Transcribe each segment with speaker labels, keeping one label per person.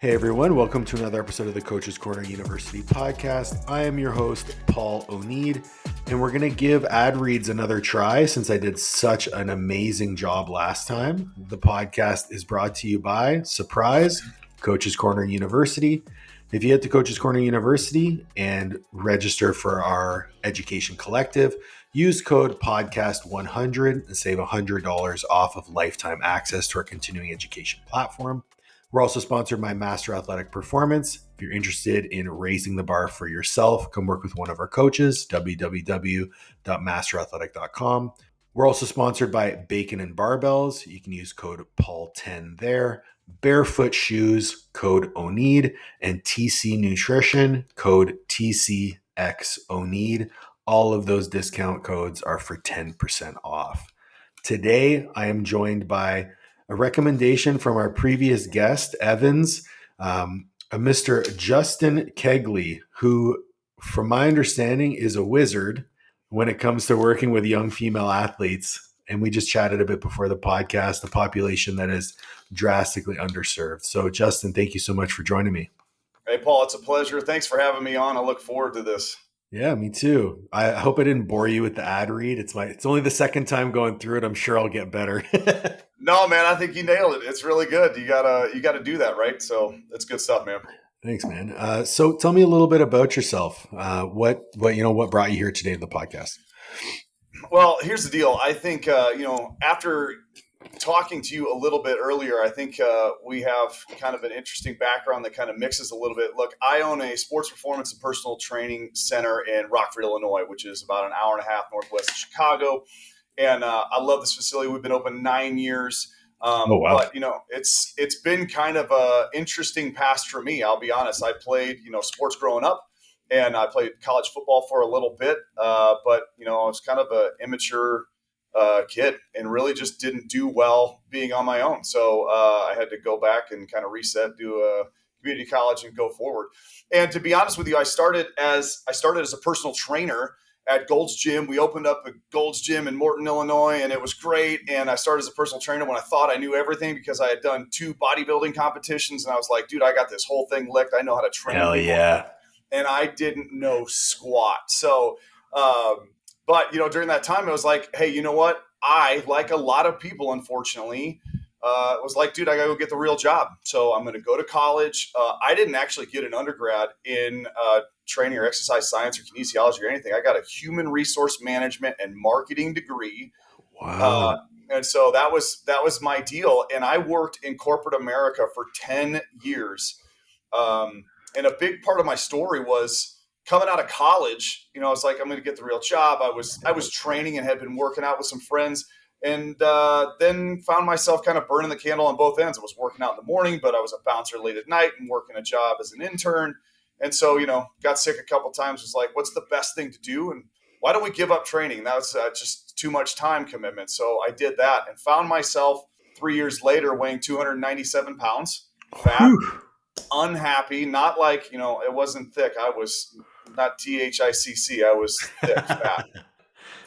Speaker 1: Hey everyone, welcome to another episode of the Coach's Corner University podcast. I am your host, Paul O'Need, and we're going to give ad reads another try since I did such an amazing job last time. The podcast is brought to you by, surprise, Coach's Corner University. If you head to Coach's Corner University and register for our education collective, use code podcast100 and save $100 off of lifetime access to our continuing education platform. We're also sponsored by Master Athletic Performance. If you're interested in raising the bar for yourself, come work with one of our coaches, www.masterathletic.com. We're also sponsored by Bacon and Barbells. You can use code Paul10 there. Barefoot Shoes, code ONEED, and TC Nutrition, code TCXONEED. All of those discount codes are for 10% off. Today, I am joined by a recommendation from our previous guest, Evans, a Mr. Justin Kegley, who, from my understanding, is a wizard when it comes to working with young female athletes. And we just chatted a bit before the podcast, the population that is drastically underserved. So, Justin, thank you so much for joining me.
Speaker 2: Hey, Paul, it's a pleasure. Thanks for having me on. I look forward to this.
Speaker 1: Yeah, me too. I hope I didn't bore you with the ad read. It's only the second time going through it. I'm sure I'll get better.
Speaker 2: No, man, I think you nailed it. It's really good. You gotta do that, right? So it's good stuff, man.
Speaker 1: Thanks, man. So tell me a little bit about yourself. What brought you here today to the podcast?
Speaker 2: Well, here's the deal. I think after talking to you a little bit earlier, I think we have kind of an interesting background that kind of mixes a little bit. Look, I own a sports performance and personal training center in Rockford, Illinois, which is about an hour and a half northwest of Chicago. And I love this facility. We've been open 9 years.
Speaker 1: Oh, wow.
Speaker 2: But, it's been kind of a interesting past for me. I'll be honest. I played, sports growing up, and I played college football for a little bit. But, I was kind of an immature kid and really just didn't do well being on my own. So I had to go back and kind of reset, do a community college and go forward. And to be honest with you, I started as a personal trainer at Gold's Gym. We opened up a Gold's Gym in Morton, Illinois, and it was great. And I started as a personal trainer when I thought I knew everything because I had done 2 bodybuilding competitions. And I was like, dude, I got this whole thing licked. I know how to train.
Speaker 1: Hell
Speaker 2: people.
Speaker 1: Yeah.
Speaker 2: And I didn't know squat. So, but, during that time, I was like, hey, you know what? I, like a lot of people, unfortunately, was like, dude, I got to go get the real job. So I'm going to go to college. I didn't actually get an undergrad in training or exercise science or kinesiology or anything. I got a human resource management and marketing degree.
Speaker 1: Wow.
Speaker 2: And so that was my deal. And I worked in corporate America for 10 years. And a big part of my story was coming out of college. I was like, I'm going to get the real job. I was training and had been working out with some friends, and then found myself kind of burning the candle on both ends. I was working out in the morning, but I was a bouncer late at night and working a job as an intern. And so, got sick a couple of times. Was like, what's the best thing to do? And why don't we give up training? That was just too much time commitment. So I did that and found myself 3 years later weighing 297 pounds, fat.
Speaker 1: Whew.
Speaker 2: Unhappy, not like, it wasn't thick. I was not THICC. I was thick, fat.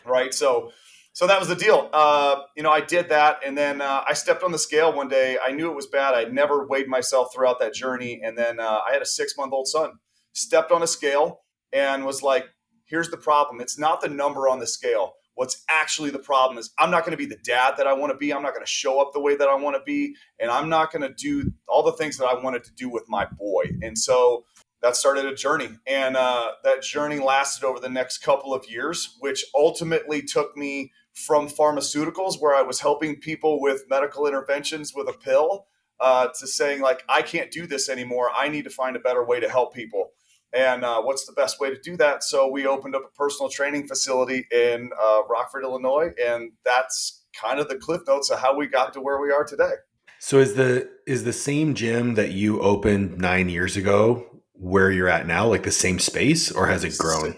Speaker 2: Right. So that was the deal. I did that. And then I stepped on the scale one day. I knew it was bad. I'd never weighed myself throughout that journey. And then I had a 6-month-old son, stepped on a scale and was like, here's the problem. It's not the number on the scale. What's actually the problem is I'm not going to be the dad that I want to be. I'm not going to show up the way that I want to be. And I'm not going to do all the things that I wanted to do with my boy. And so that started a journey. And that journey lasted over the next couple of years, which ultimately took me from pharmaceuticals, where I was helping people with medical interventions with a pill, to saying, like, I can't do this anymore. I need to find a better way to help people. And what's the best way to do that? So we opened up a personal training facility in Rockford, Illinois. And that's kind of the cliff notes of how we got to where we are today.
Speaker 1: So is the same gym that you opened 9 years ago where you're at now, like the same space, or has it grown?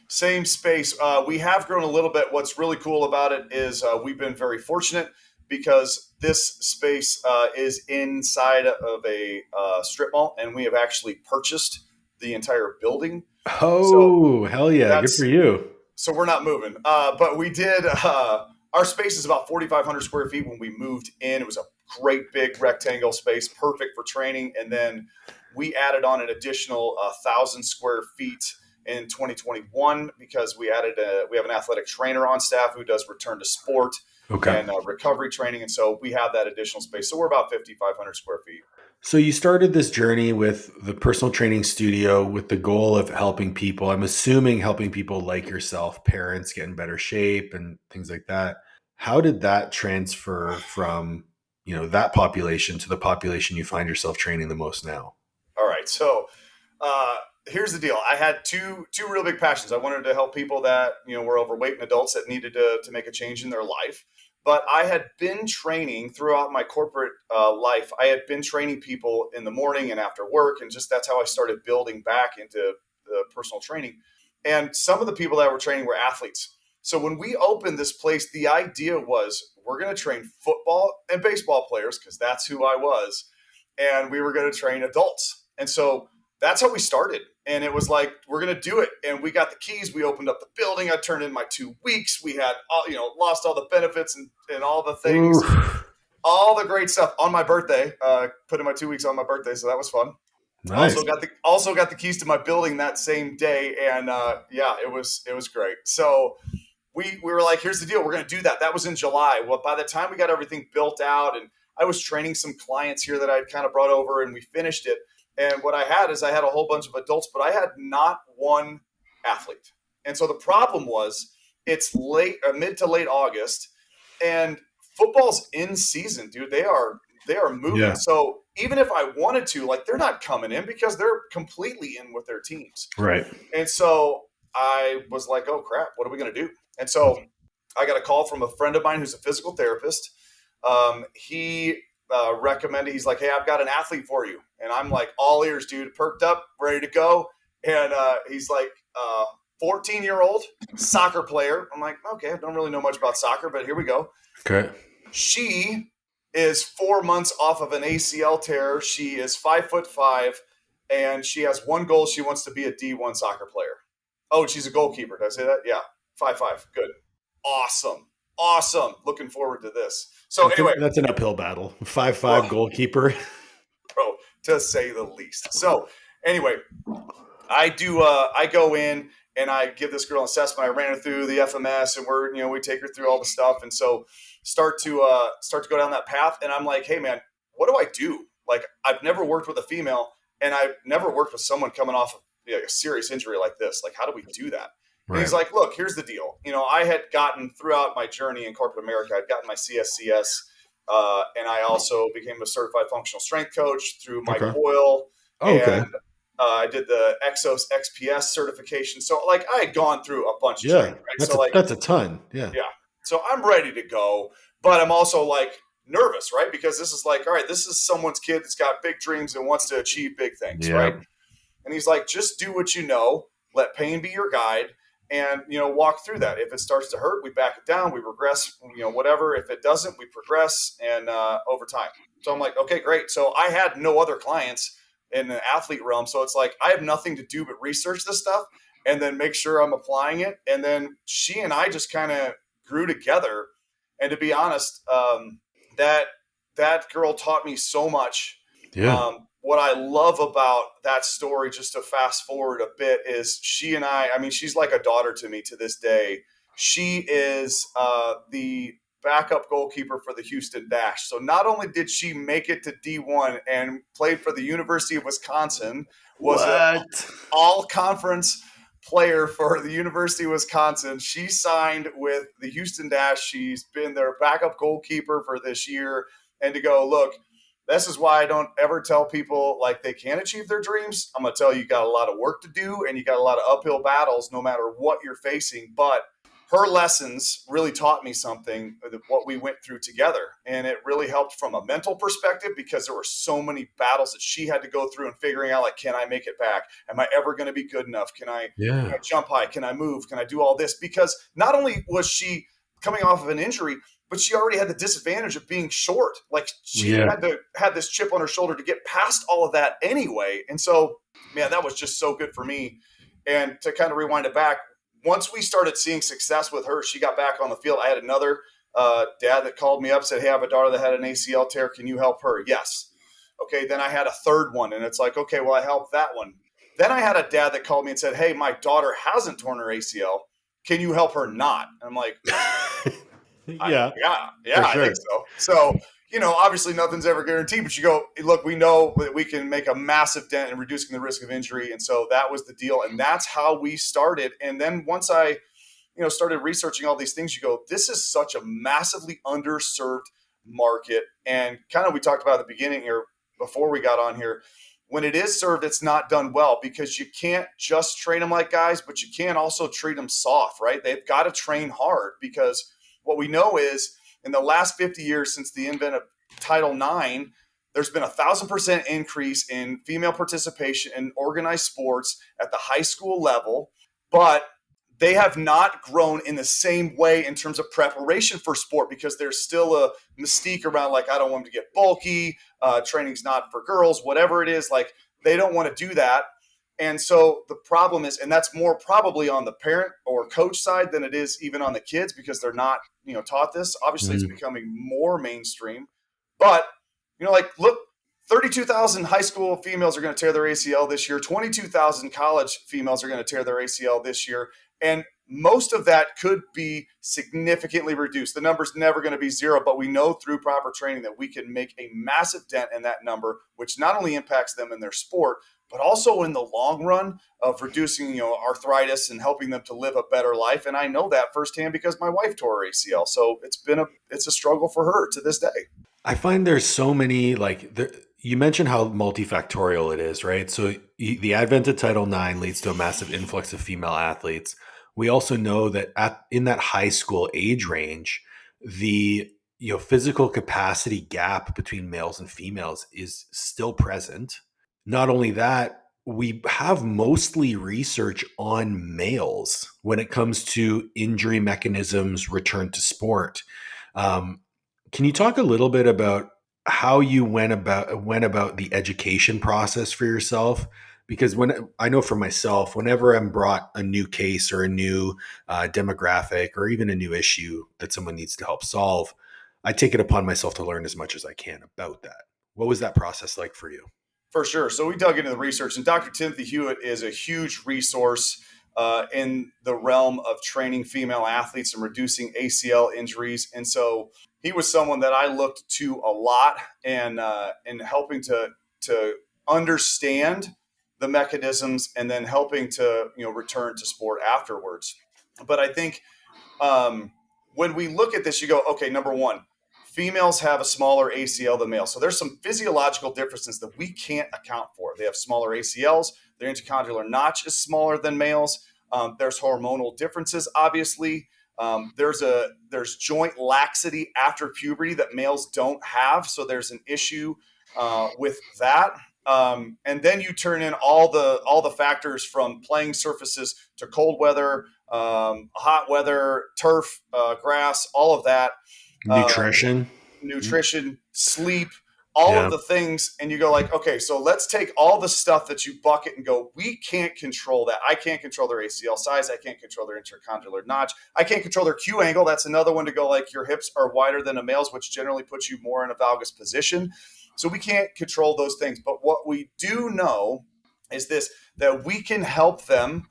Speaker 2: Same space. We have grown a little bit. What's really cool about it is we've been very fortunate because this space is inside of a strip mall, and we have actually purchased the entire building.
Speaker 1: Oh, hell yeah. Good for you.
Speaker 2: So we're not moving. But we did. Our space is about 4,500 square feet when we moved in. It was a great big rectangle space, perfect for training. And then we added on an additional 1,000 square feet in 2021 because we have an athletic trainer on staff who does return to sport
Speaker 1: Okay.
Speaker 2: and recovery training. And so we have that additional space. So we're about 5,500 square feet.
Speaker 1: So you started this journey with the personal training studio with the goal of helping people. I'm assuming helping people like yourself, parents get in better shape and things like that. How did that transfer from, that population to the population you find yourself training the most now?
Speaker 2: All right. So here's the deal. I had two real big passions. I wanted to help people that were overweight and adults that needed to make a change in their life. But I had been training throughout my corporate life. I had been training people in the morning and after work, and just that's how I started building back into the personal training. And some of the people that were training were athletes. So when we opened this place, the idea was we're going to train football and baseball players because that's who I was, and we were going to train adults. And so that's how we started. And it was like, we're going to do it. And we got the keys. We opened up the building. I turned in my 2 weeks. We had, lost all the benefits and all the things, all the great stuff on my birthday, put in my 2 weeks on my birthday. So that was fun.
Speaker 1: Nice.
Speaker 2: Also got the keys to my building that same day. And it was great. So we were like, here's the deal. We're going to do that. That was in July. Well, by the time we got everything built out and I was training some clients here that I'd kind of brought over and we finished it. And what I had a whole bunch of adults, but I had not one athlete. And so the problem was it's mid to late August and football's in season, dude. They are moving.
Speaker 1: Yeah.
Speaker 2: So even if I wanted to, like, they're not coming in because they're completely in with their teams.
Speaker 1: Right.
Speaker 2: And so I was like, oh crap, what are we going to do? And so I got a call from a friend of mine who's a physical therapist. He recommended, he's like, hey, I've got an athlete for you. And I'm like, all ears, dude, perked up, ready to go. And he's like, 14-year-old soccer player. I'm like, okay, I don't really know much about soccer, but here we go.
Speaker 1: Okay.
Speaker 2: She is 4 months off of an ACL tear. She is 5'5", and she has one goal. She wants to be a D1 soccer player. Oh, she's a goalkeeper. Did I say that? Yeah. 5'5". Good. Awesome. Looking forward to this. So anyway,
Speaker 1: that's an uphill battle. 5'5" goalkeeper.
Speaker 2: Bro, to say the least. So anyway, I go in and I give this girl an assessment. I ran her through the FMS and we take her through all the stuff. And so start to go down that path. And I'm like, hey man, what do I do? Like, I've never worked with a female and I've never worked with someone coming off of a serious injury like this. Like, how do we do that? Right. And he's like, look, here's the deal. I had gotten throughout my journey in corporate America, I'd gotten my CSCS, and I also became a certified functional strength coach through Mike Boyle.
Speaker 1: Okay.
Speaker 2: And I did the Exos XPS certification. So like I had gone through a bunch of training. Right?
Speaker 1: That's a ton. Yeah.
Speaker 2: Yeah. So I'm ready to go, but I'm also like nervous, right? Because this is like, all right, this is someone's kid that's got big dreams and wants to achieve big things, right? And he's like, just do what you know, let pain be your guide. And, walk through that. If it starts to hurt, we back it down, we regress, whatever. If it doesn't, we progress and over time. So I'm like, okay, great. So I had no other clients in the athlete realm. So it's like, I have nothing to do but research this stuff and then make sure I'm applying it. And then she and I just kind of grew together. And to be honest, that girl taught me so much.
Speaker 1: Yeah.
Speaker 2: What I love about that story, just to fast forward a bit, is she and I mean, she's like a daughter to me to this day. She is the backup goalkeeper for the Houston Dash. So not only did she make it to D1 and played for the University of Wisconsin, was an all-conference player for the University of Wisconsin. She signed with the Houston Dash. She's been their backup goalkeeper for this year. And to go, look, this is why I don't ever tell people like they can't achieve their dreams. I'm going to tell you, you got a lot of work to do and you got a lot of uphill battles no matter what you're facing. But her lessons really taught me something, what we went through together. And it really helped from a mental perspective because there were so many battles that she had to go through and figuring out, like, can I make it back? Am I ever going to be good enough? Can I jump high? Can I move? Can I do all this? Because not only was she coming off of an injury, but she already had the disadvantage of being short. Like she had this chip on her shoulder to get past all of that anyway. And so, man, that was just so good for me. And to kind of rewind it back, once we started seeing success with her, she got back on the field. I had another dad that called me up, said, hey, I have a daughter that had an ACL tear. Can you help her? Yes. Okay. Then I had a third one, and it's like, okay, well, I helped that one. Then I had a dad that called me and said, hey, my daughter hasn't torn her ACL. Can you help her not? And I'm like,
Speaker 1: Yeah,
Speaker 2: yeah,
Speaker 1: for
Speaker 2: I think
Speaker 1: sure.
Speaker 2: so. So, obviously nothing's ever guaranteed, but you go, look, we know that we can make a massive dent in reducing the risk of injury. And so that was the deal. And that's how we started. And then once I, started researching all these things, you go, this is such a massively underserved market. And kind of, we talked about at the beginning here before we got on here, when it is served, it's not done well because you can't just train them like guys, but you can't also treat them soft, right? They've got to train hard because what we know is in the last 50 years since the invent of Title IX, there's been 1,000% increase in female participation in organized sports at the high school level, but they have not grown in the same way in terms of preparation for sport because there's still a mystique around, like, I don't want them to get bulky, training's not for girls, whatever it is, like they don't want to do that. And so the problem is, and that's more probably on the parent or coach side than it is even on the kids because they're not, taught this. Obviously, it's becoming more mainstream. But, like, look, 32,000 high school females are going to tear their ACL this year. 22,000 college females are going to tear their ACL this year. And most of that could be significantly reduced. The number's never going to be zero, but we know through proper training that we can make a massive dent in that number, which not only impacts them in their sport, but also in the long run of reducing, arthritis and helping them to live a better life. And I know that firsthand because my wife tore her ACL. So it's a struggle for her to this day.
Speaker 1: I find there's so many, you mentioned how multifactorial it is, right? So the advent of Title IX leads to a massive influx of female athletes. We also know that in that high school age range, the physical capacity gap between males and females is still present. Not only that, we have mostly research on males when it comes to injury mechanisms, return to sport. Um, can you talk a little bit about how you went about the education process for yourself? Because when I know for myself, whenever I'm brought a new case or a new demographic or even a new issue that someone needs to help solve, I take it upon myself to learn as much as I can about that. What was that process like for you?
Speaker 2: For sure. So we dug into the research, and Dr. Timothy Hewitt is a huge resource in the realm of training female athletes and reducing ACL injuries. And so he was someone that I looked to a lot and in helping to understand the mechanisms and then helping to return to sport afterwards. But I think when we look at this, you go, okay, number one, females have a smaller ACL than males. So there's some physiological differeces that we can't account for. They have smaller ACLs. Their intercondylar notch is smaller than males. There's hormonal differences, obviously. There's joint laxity after puberty that males don't have. So there's an issue with that. And then you turn in all the factors from playing surfaces to cold weather, hot weather, turf, grass, all of that.
Speaker 1: Nutrition.
Speaker 2: Nutrition, sleep, all
Speaker 1: Yeah.
Speaker 2: of the things. And you go like, okay, so let's take all the stuff that you bucket and go, we can't control that. I can't control their ACL size. I can't control their intercondylar notch. I can't control their Q angle. That's another one to go like your hips are wider than a male's, which generally puts you more in a valgus position. So we can't control those things. But what we do know is this, that we can help them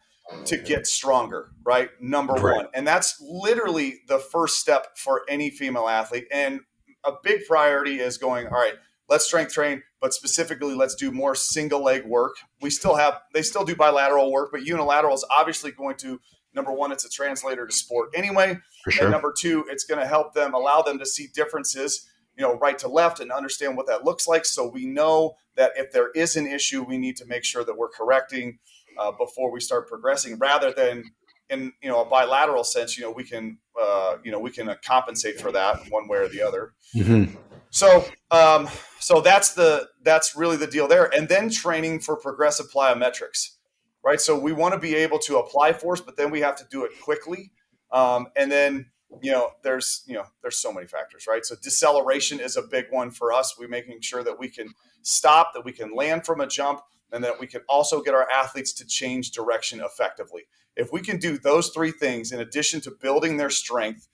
Speaker 2: to get stronger, right? Number
Speaker 1: Right.
Speaker 2: one. And that's literally the first step for any female athlete. And a big priority is going, all right, let's strength train, but specifically let's do more single leg work. They still do bilateral work, but unilateral is obviously going to, number one, it's a translator to sport anyway.
Speaker 1: For
Speaker 2: And
Speaker 1: sure.
Speaker 2: number two, it's going to help them, allow them to see differences, right to left and understand what that looks like. So we know that if there is an issue, we need to make sure that we're correcting before we start progressing, rather than in a bilateral sense. We can compensate for that one way or the other.
Speaker 1: Mm-hmm.
Speaker 2: So that's really the deal there. And then training for progressive plyometrics, right? So we want to be able to apply force, but then we have to do it quickly. And then there's so many factors, right? So deceleration is a big one for us. We're making sure that we can stop, that we can land from a jump, and that we can also get our athletes to change direction effectively. If we can do those three things, in addition to building their strength,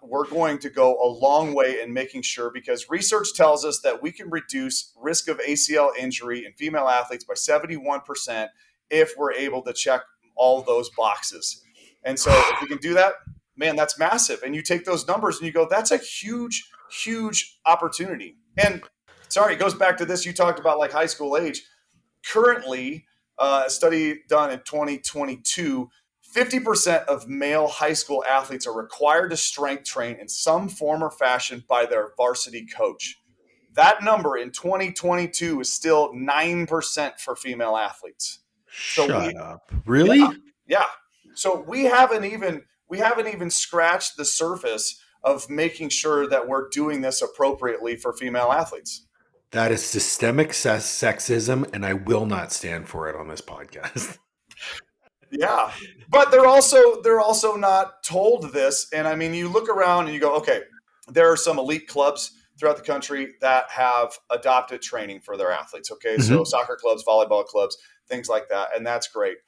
Speaker 2: we're going to go a long way in making sure, because research tells us that we can reduce risk of ACL injury in female athletes by 71% if we're able to check all those boxes. And so if we can do that, man, that's massive. And you take those numbers and you go, that's a huge, huge opportunity. And sorry, it goes back to this. You talked about like high school age. Currently, a study done in 2022, 50% of male high school athletes are required to strength train in some form or fashion by their varsity coach. That number in 2022 is still 9% for female athletes. So
Speaker 1: Shut up.
Speaker 2: yeah,
Speaker 1: Really?
Speaker 2: yeah. So we haven't even scratched the surface of making sure that we're doing this appropriately for female athletes.
Speaker 1: That is systemic sexism, and I will not stand for it on this podcast.
Speaker 2: Yeah, but they're also not told this. And I mean, you look around and you go, okay, there are some elite clubs throughout the country that have adopted training for their athletes. Okay, so
Speaker 1: Mhm.
Speaker 2: soccer clubs, volleyball clubs, things like that, and that's great.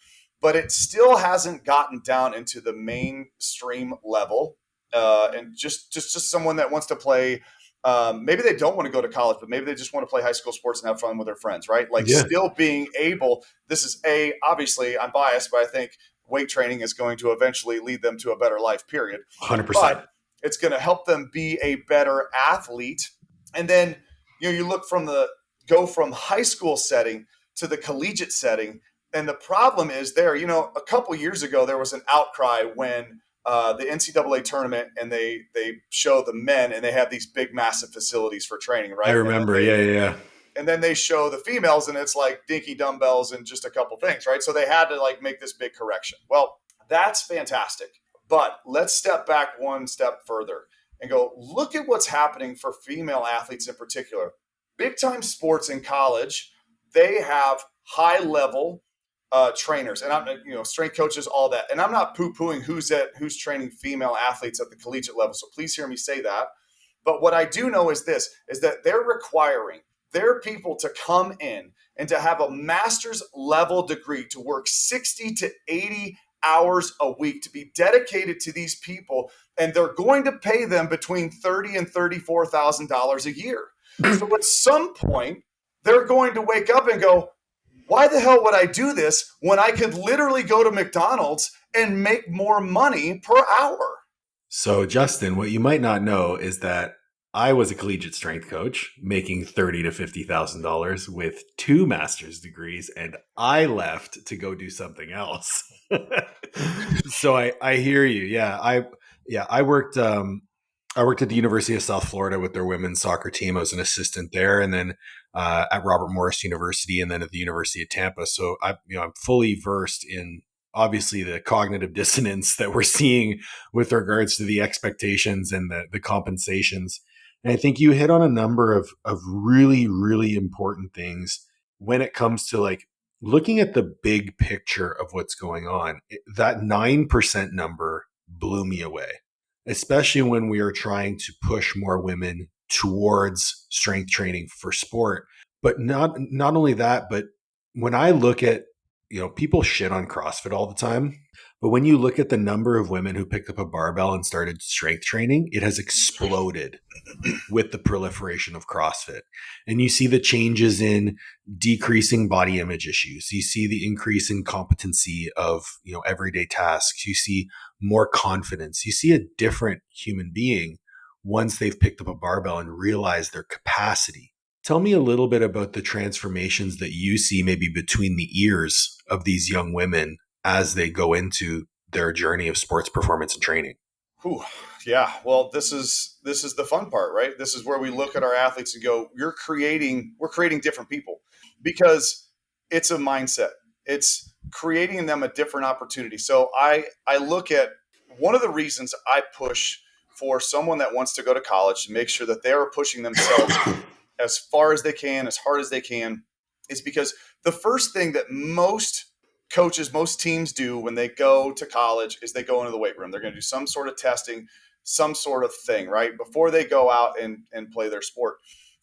Speaker 2: But it still hasn't gotten down into the mainstream level, and just someone that wants to play. Maybe they don't want to go to college, but maybe they just want to play high school sports and have fun with their friends, right? Like
Speaker 1: Yeah,
Speaker 2: still being able. This is obviously I'm biased, but I think weight training is going to eventually lead them to a better life. Period.
Speaker 1: 100%.
Speaker 2: But it's going to help them be a better athlete. And then you look from the go from high school setting to the collegiate setting, and the problem is there. A couple years ago there was an outcry when the NCAA tournament, and they show the men, and they have these big massive facilities for training,
Speaker 1: I
Speaker 2: right? And then
Speaker 1: remember.
Speaker 2: they
Speaker 1: Yeah, yeah, yeah.
Speaker 2: and then they show the females, and it's like dinky dumbbells and just a couple things, right? So they had to like make this big correction. Well, that's fantastic. But let's step back one step further and go look at what's happening for female athletes in particular. Big time sports in college, they have high level trainers, and I'm strength coaches, all that. And I'm not poo pooing who's training female athletes at the collegiate level. So please hear me say that. But what I do know is this: is that they're requiring their people to come in and to have a master's level degree, to work 60 to 80 hours a week, to be dedicated to these people, and they're going to pay them between $30,000 and $34,000 a year. So at some point, they're going to wake up and go, why the hell would I do this when I could literally go to McDonald's and make more money per hour?
Speaker 1: So, Justin, what you might not know is that I was a collegiate strength coach, making $30,000 to $50,000 with two master's degrees, and I left to go do something else. So I hear you. Yeah, I worked at the University of South Florida with their women's soccer team. I was an assistant there, and then at Robert Morris University, and then at the University of Tampa. So I'm fully versed in obviously the cognitive dissonance that we're seeing with regards to the expectations and the compensations. And I think you hit on a number of really, really important things when it comes to like looking at the big picture of what's going on. That 9% number blew me away, especially when we are trying to push more women towards strength training for sport. But not only that, but when I look at, people shit on CrossFit all the time, but when you look at the number of women who picked up a barbell and started strength training, it has exploded with the proliferation of CrossFit. And you see the changes in decreasing body image issues. You see the increase in competency of, everyday tasks. You see more confidence. You see a different human being once they've picked up a barbell and realized their capacity. Tell me a little bit about the transformations that you see maybe between the ears of these young women as they go into their journey of sports performance and training.
Speaker 2: Whew. Yeah. Well, this is the fun part, right? This is where we look at our athletes and go, we're creating different people, because it's a mindset. It's creating in them a different opportunity. So I look at one of the reasons I push for someone that wants to go to college to make sure that they are pushing themselves as far as they can, as hard as they can, is because the first thing that most coaches, most teams do when they go to college is they go into the weight room. They're going to do some sort of testing, some sort of thing, right? Before they go out and play their sport.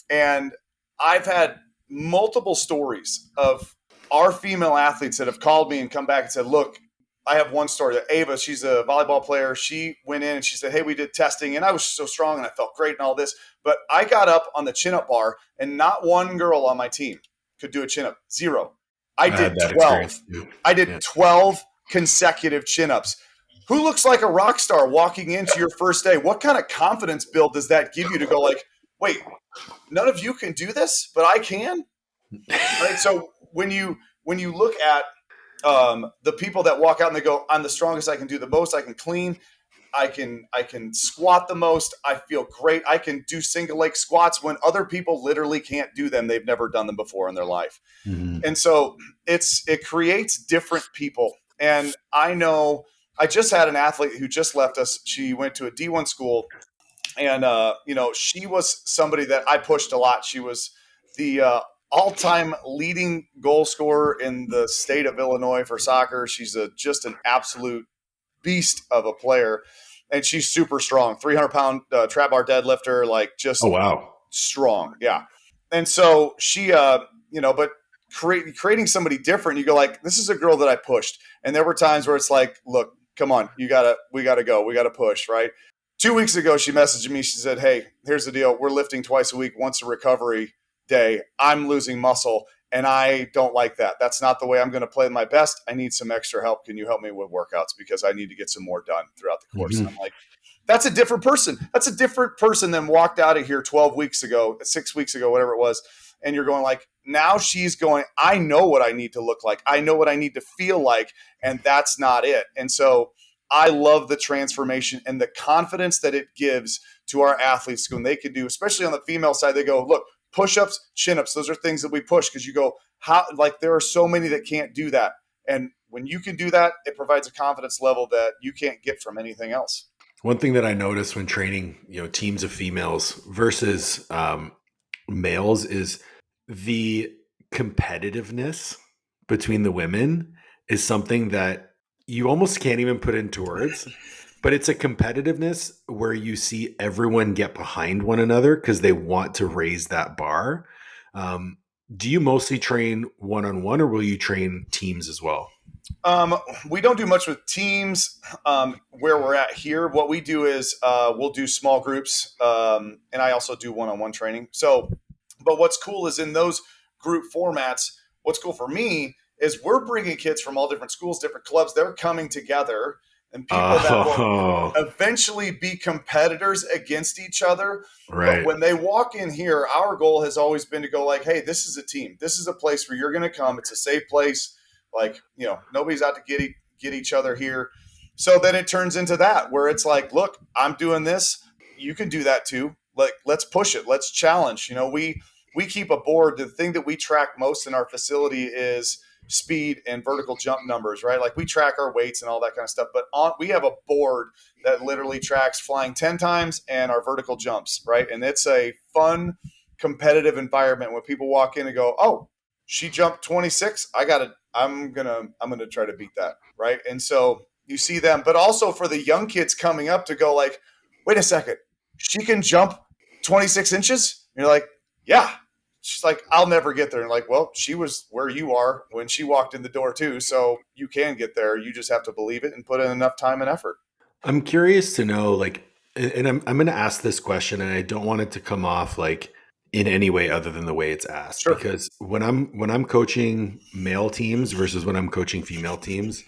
Speaker 2: And I've had multiple stories of our female athletes that have called me and come back and said, look, I have one story that Ava, she's a volleyball player. She went in and she said, hey, we did testing and I was so strong and I felt great and all this. But I got up on the chin up bar and not one girl on my team could do a chin up. Zero. I
Speaker 1: had
Speaker 2: did
Speaker 1: that
Speaker 2: 12.
Speaker 1: experience too.
Speaker 2: I did
Speaker 1: Yeah.
Speaker 2: 12 consecutive chin ups. Who looks like a rock star walking into your first day? What kind of confidence build does that give you to go like, wait, none of you can do this, but I can? Right. So when you look at the people that walk out and they go, I'm the strongest, I can do the most, I can clean, I can squat the most, I feel great, I can do single leg squats when other people literally can't do them. They've never done them before in their life.
Speaker 1: Mm-hmm.
Speaker 2: And so it creates different people. And I know I just had an athlete who just left us. She went to a D1 school and she was somebody that I pushed a lot. She was the all-time leading goal scorer in the state of Illinois for soccer. She's just an absolute beast of a player, and she's super strong. 300-pound trap bar deadlifter, like just
Speaker 1: Oh wow.
Speaker 2: strong, yeah. And so she, but creating somebody different, you go like, this is a girl that I pushed, and there were times where it's like, look, come on, we gotta go, we gotta push, right? 2 weeks ago, she messaged me. She said, hey, here's the deal. We're lifting twice a week, once a recovery day. I'm losing muscle, and I don't like that. That's not the way I'm going to play my best. I need some extra help. Can you help me with workouts? Because I need to get some more done throughout the course.
Speaker 1: Mm-hmm.
Speaker 2: And I'm like, that's a different person. That's a different person than walked out of here 12 weeks ago, 6 weeks ago, whatever it was. And you're going like, now she's going, I know what I need to look like. I know what I need to feel like. And that's not it. And so I love the transformation and the confidence that it gives to our athletes when they can do, especially on the female side, they go, look, push-ups, chin-ups, those are things that we push because you go, how, like there are so many that can't do that. And when you can do that, it provides a confidence level that you can't get from anything else.
Speaker 1: One thing that I noticed when training, teams of females versus males is the competitiveness between the women is something that you almost can't even put into words, but it's a competitiveness where you see everyone get behind one another because they want to raise that bar. Do you mostly train one-on-one or will you train teams as well?
Speaker 2: We don't do much with teams where we're at here. What we do is we'll do small groups, and I also do one-on-one training. So, but what's cool is in those group formats, what's cool for me is we're bringing kids from all different schools, different clubs. They're coming together and people that will eventually be competitors against each other.
Speaker 1: Right.
Speaker 2: But when they walk in here, our goal has always been to go like, hey, this is a team. This is a place where you're going to come. It's a safe place. Like, nobody's out to get each other here. So then it turns into that where it's like, look, I'm doing this. You can do that too. Like, let's push it. Let's challenge. We keep a board. The thing that we track most in our facility is speed and vertical jump numbers, right? Like we track our weights and all that kind of stuff. But we have a board that literally tracks flying 10 times and our vertical jumps, right? And it's a fun, competitive environment when people walk in and go, oh, she jumped 26. I'm gonna try to beat that, right? And so you see them, but also for the young kids coming up to go like, wait a second, she can jump 26 inches? And you're like, yeah. She's like, I'll never get there. And like, well, she was where you are when she walked in the door too, so you can get there. You just have to believe it and put in enough time and effort.
Speaker 1: I'm curious to know, like, and I'm going to ask this question, and I don't want it to come off like in any way other than the way it's asked.
Speaker 2: Sure.
Speaker 1: Because when I'm coaching male teams versus when I'm coaching female teams,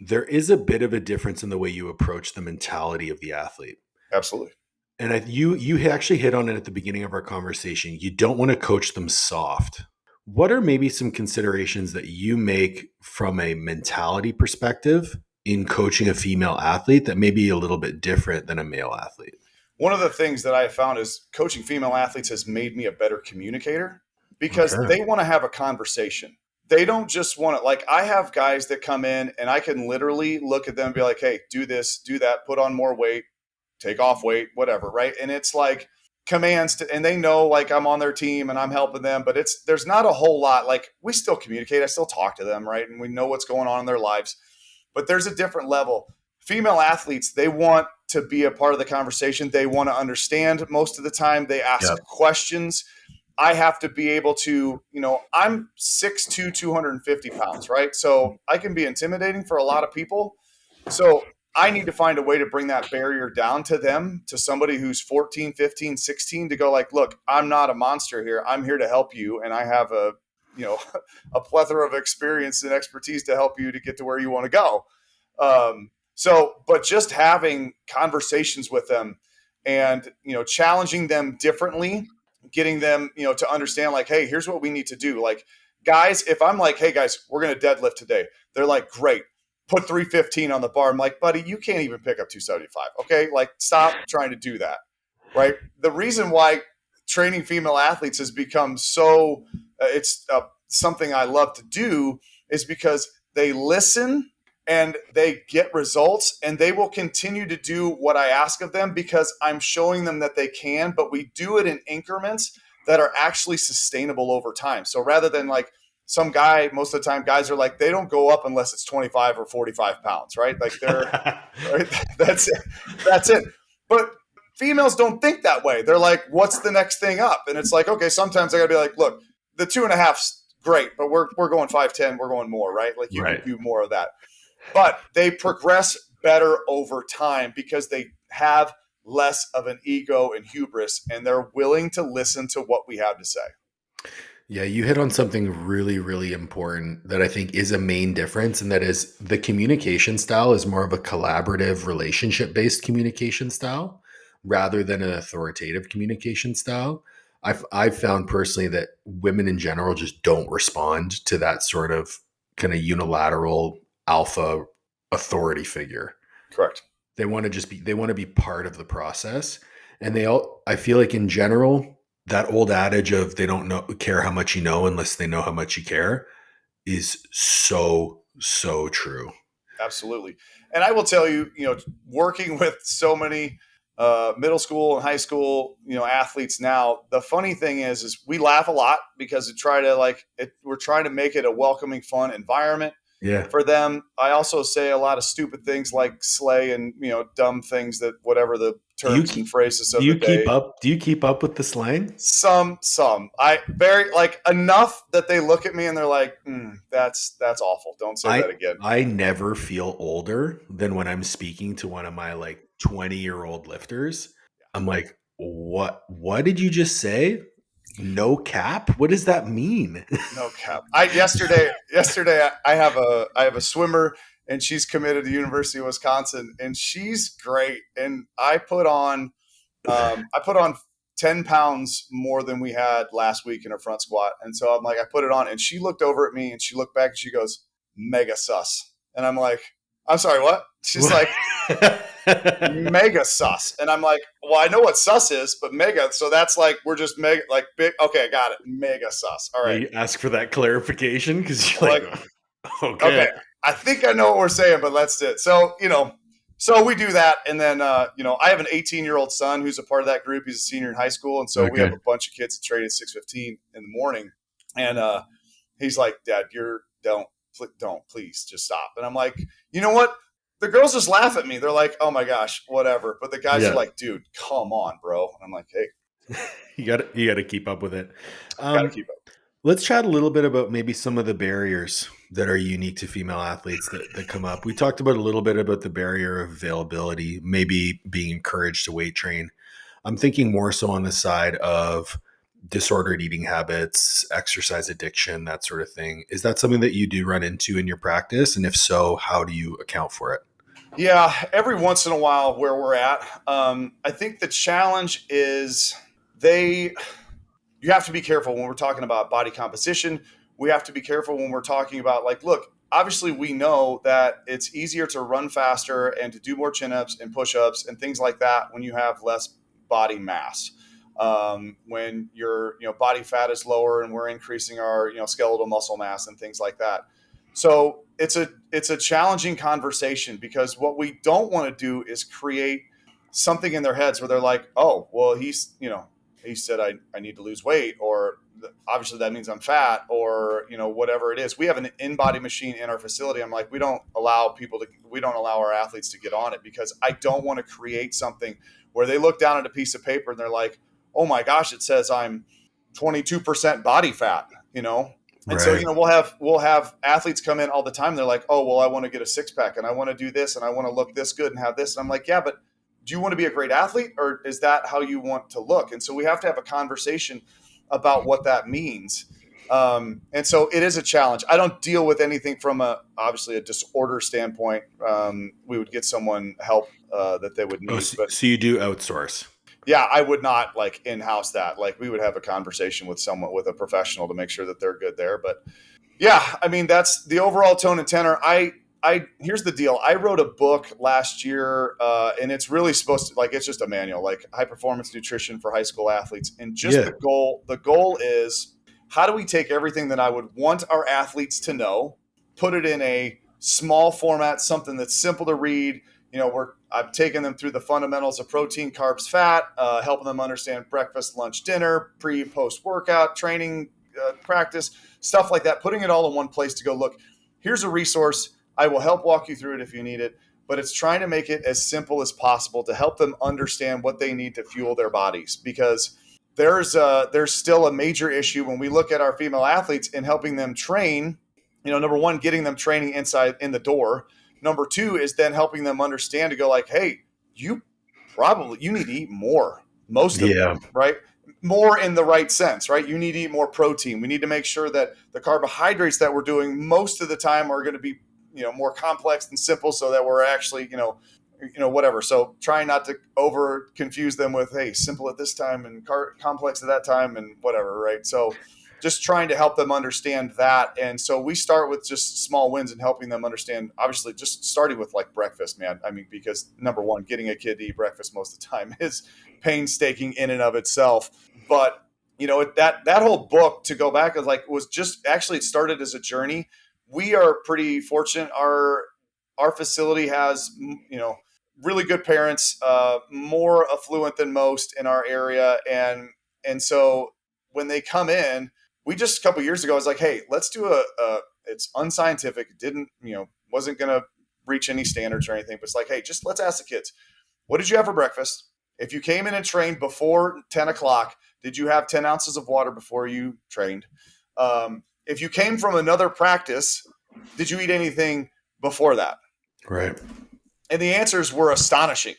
Speaker 1: there is a bit of a difference in the way you approach the mentality of the athlete.
Speaker 2: Absolutely.
Speaker 1: And you actually hit on it at the beginning of our conversation. You don't want to coach them soft. What are maybe some considerations that you make from a mentality perspective in coaching a female athlete that may be a little bit different than a male athlete?
Speaker 2: One of the things that I have found is coaching female athletes has made me a better communicator because they want to have a conversation. They don't just want to, like, I have guys that come in and I can literally look at them and be like, hey, do this, do that, put on more weight, take off weight, whatever, right? And it's like commands and they know like I'm on their team and I'm helping them, but there's not a whole lot. Like we still communicate, I still talk to them, right? And we know what's going on in their lives, but there's a different level. Female athletes, they want to be a part of the conversation. They want to understand most of the time. They ask questions. I have to be able to, I'm 6'2", 250 pounds, right? So I can be intimidating for a lot of people. So I need to find a way to bring that barrier down to them, to somebody who's 14, 15, 16, to go like, look, I'm not a monster here. I'm here to help you. And I have a plethora of experience and expertise to help you to get to where you want to go. But just having conversations with them and, challenging them differently, getting them, to understand like, hey, here's what we need to do. Like, guys, if I'm like, hey guys, we're going to deadlift today, they're like, great, put 315 on the bar. I'm like, buddy, you can't even pick up 275. Okay. Like, stop trying to do that. Right. The reason why training female athletes has become so, it's something I love to do, is because they listen and they get results, and they will continue to do what I ask of them because I'm showing them that they can, but we do it in increments that are actually sustainable over time. So rather than like some guy, most of the time guys are like, they don't go up unless it's 25 or 45 pounds, right? Like right? That's it. That's it. But females don't think that way. They're like, what's the next thing up? And it's like, okay, sometimes I gotta be like, look, the 2.5's great, but we're going 5'10", we're going more, right? Like you
Speaker 1: Right.
Speaker 2: can do more of that. But they progress better over time because they have less of an ego and hubris, and they're willing to listen to what we have to say.
Speaker 1: Yeah, you hit on something really, really important that I think is a main difference, and that is the communication style is more of a collaborative, relationship-based communication style rather than an authoritative communication style. I've found personally that women in general just don't respond to that sort of kind of unilateral alpha authority figure.
Speaker 2: Correct.
Speaker 1: They want to be part of the process. And I feel like in general, that old adage of they don't care how much you know unless they know how much you care is so, so true.
Speaker 2: Absolutely. And I will tell you, working with so many middle school and high school, athletes now, the funny thing is we laugh a lot because we're trying to make it a welcoming, fun environment.
Speaker 1: Yeah.
Speaker 2: For them. I also say a lot of stupid things like slay and, dumb things, that whatever the terms and phrases of the day.
Speaker 1: Do you keep up with the slang?
Speaker 2: Some. I very like enough that they look at me and they're like, that's awful. Don't say that again.
Speaker 1: I never feel older than when I'm speaking to one of my like 20-year-old lifters. I'm like, what did you just say? No cap? What does that mean?
Speaker 2: No cap. Yesterday I have a swimmer, and she's committed to University of Wisconsin, and she's great. And I put on 10 pounds more than we had last week in her front squat. And so I'm like, I put it on, and she looked over at me and she looked back and she goes, mega sus. And I'm like, I'm sorry, what? She's like, mega sus. And I'm like, well, I know what sus is, but mega. So that's like, we're just mega, like big. Okay, I got it. Mega sus. All right.
Speaker 1: You ask for that clarification because you're like,
Speaker 2: okay, I think I know what we're saying, but let's do it. So, so we do that. And then, I have an 18-year-old son who's a part of that group. He's a senior in high school. And so we have a bunch of kids that train at 6:15 in the morning. And he's like, Dad, don't please just stop. And I'm like, you know what? The girls just laugh at me. They're like, oh my gosh, whatever. But the guys are like, dude, come on, bro. And I'm like, hey,
Speaker 1: you got to keep up with it.
Speaker 2: Got to keep up.
Speaker 1: Let's chat a little bit about maybe some of the barriers that are unique to female athletes that come up. We talked about a little bit about the barrier of availability, maybe being encouraged to weight train. I'm thinking more so on the side of disordered eating habits, exercise addiction, that sort of thing. Is that something that you do run into in your practice? And if so, how do you account for it?
Speaker 2: Yeah, every once in a while where we're at. I think the challenge is you have to be careful when we're talking about body composition. We have to be careful when we're talking about like, look, obviously we know that it's easier to run faster and to do more chin-ups and push-ups and things like that when you have less body mass. When your body fat is lower and we're increasing our skeletal muscle mass and things like that. So it's a challenging conversation because what we don't want to do is create something in their heads where they're like, oh, well, he said I need to lose weight, or obviously that means I'm fat, or whatever it is. We have an in-body machine in our facility. I'm like, we don't allow our athletes to get on it because I don't want to create something where they look down at a piece of paper and they're like, oh my gosh, it says I'm 22% body fat, you know? And so,
Speaker 1: Right.
Speaker 2: we'll have athletes come in all the time. They're like, oh, well, I want to get a six pack and I want to do this and I want to look this good and have this. And I'm like, yeah, but do you want to be a great athlete or is that how you want to look? And so we have to have a conversation about what that means. And so it is a challenge. I don't deal with anything from obviously a disorder standpoint. We would get someone help that they would
Speaker 1: Oh,
Speaker 2: need,
Speaker 1: so,
Speaker 2: but
Speaker 1: so you do outsource.
Speaker 2: yeah, I would not like in-house that. Like we would have a conversation with someone, with a professional to make sure that they're good there. But yeah, I mean, that's the overall tone and tenor. Here's the deal. I wrote a book last year, and it's really supposed to, like, it's just a manual, like high performance nutrition for high school athletes. And just
Speaker 1: Yeah.
Speaker 2: the goal is, how do we take everything that I would want our athletes to know, put it in a small format, something that's simple to read. I've taken them through the fundamentals of protein, carbs, fat, helping them understand breakfast, lunch, dinner, pre, post workout, training, practice, stuff like that, putting it all in one place to go, look, here's a resource. I will help walk you through it if you need it, but it's trying to make it as simple as possible to help them understand what they need to fuel their bodies, because there's still a major issue when we look at our female athletes and helping them train. Number one, getting them training inside in the door. Number two is then helping them understand to go like, hey, you need to eat more most of the
Speaker 1: Yeah.
Speaker 2: time, right? More in the right sense, right? You need to eat more protein. We need to make sure that the carbohydrates that we're doing most of the time are going to be, more complex than simple, so that we're actually, whatever. So trying not to over confuse them with, hey, simple at this time and complex at that time and whatever, right? So just trying to help them understand that. And so we start with just small wins and helping them understand, obviously just starting with like breakfast, man. I mean, because number one, getting a kid to eat breakfast most of the time is painstaking in and of itself. But that whole book, to go back, was just actually, it started as a journey. We are pretty fortunate. Our facility has, really good parents, more affluent than most in our area. And so when they come in, we just a couple years ago, I was like, hey, let's do it's unscientific. Didn't, wasn't going to reach any standards or anything, but it's like, hey, just let's ask the kids, what did you have for breakfast? If you came in and trained before 10 o'clock, did you have 10 ounces of water before you trained? If you came from another practice, did you eat anything before that?
Speaker 1: Right.
Speaker 2: And the answers were astonishing.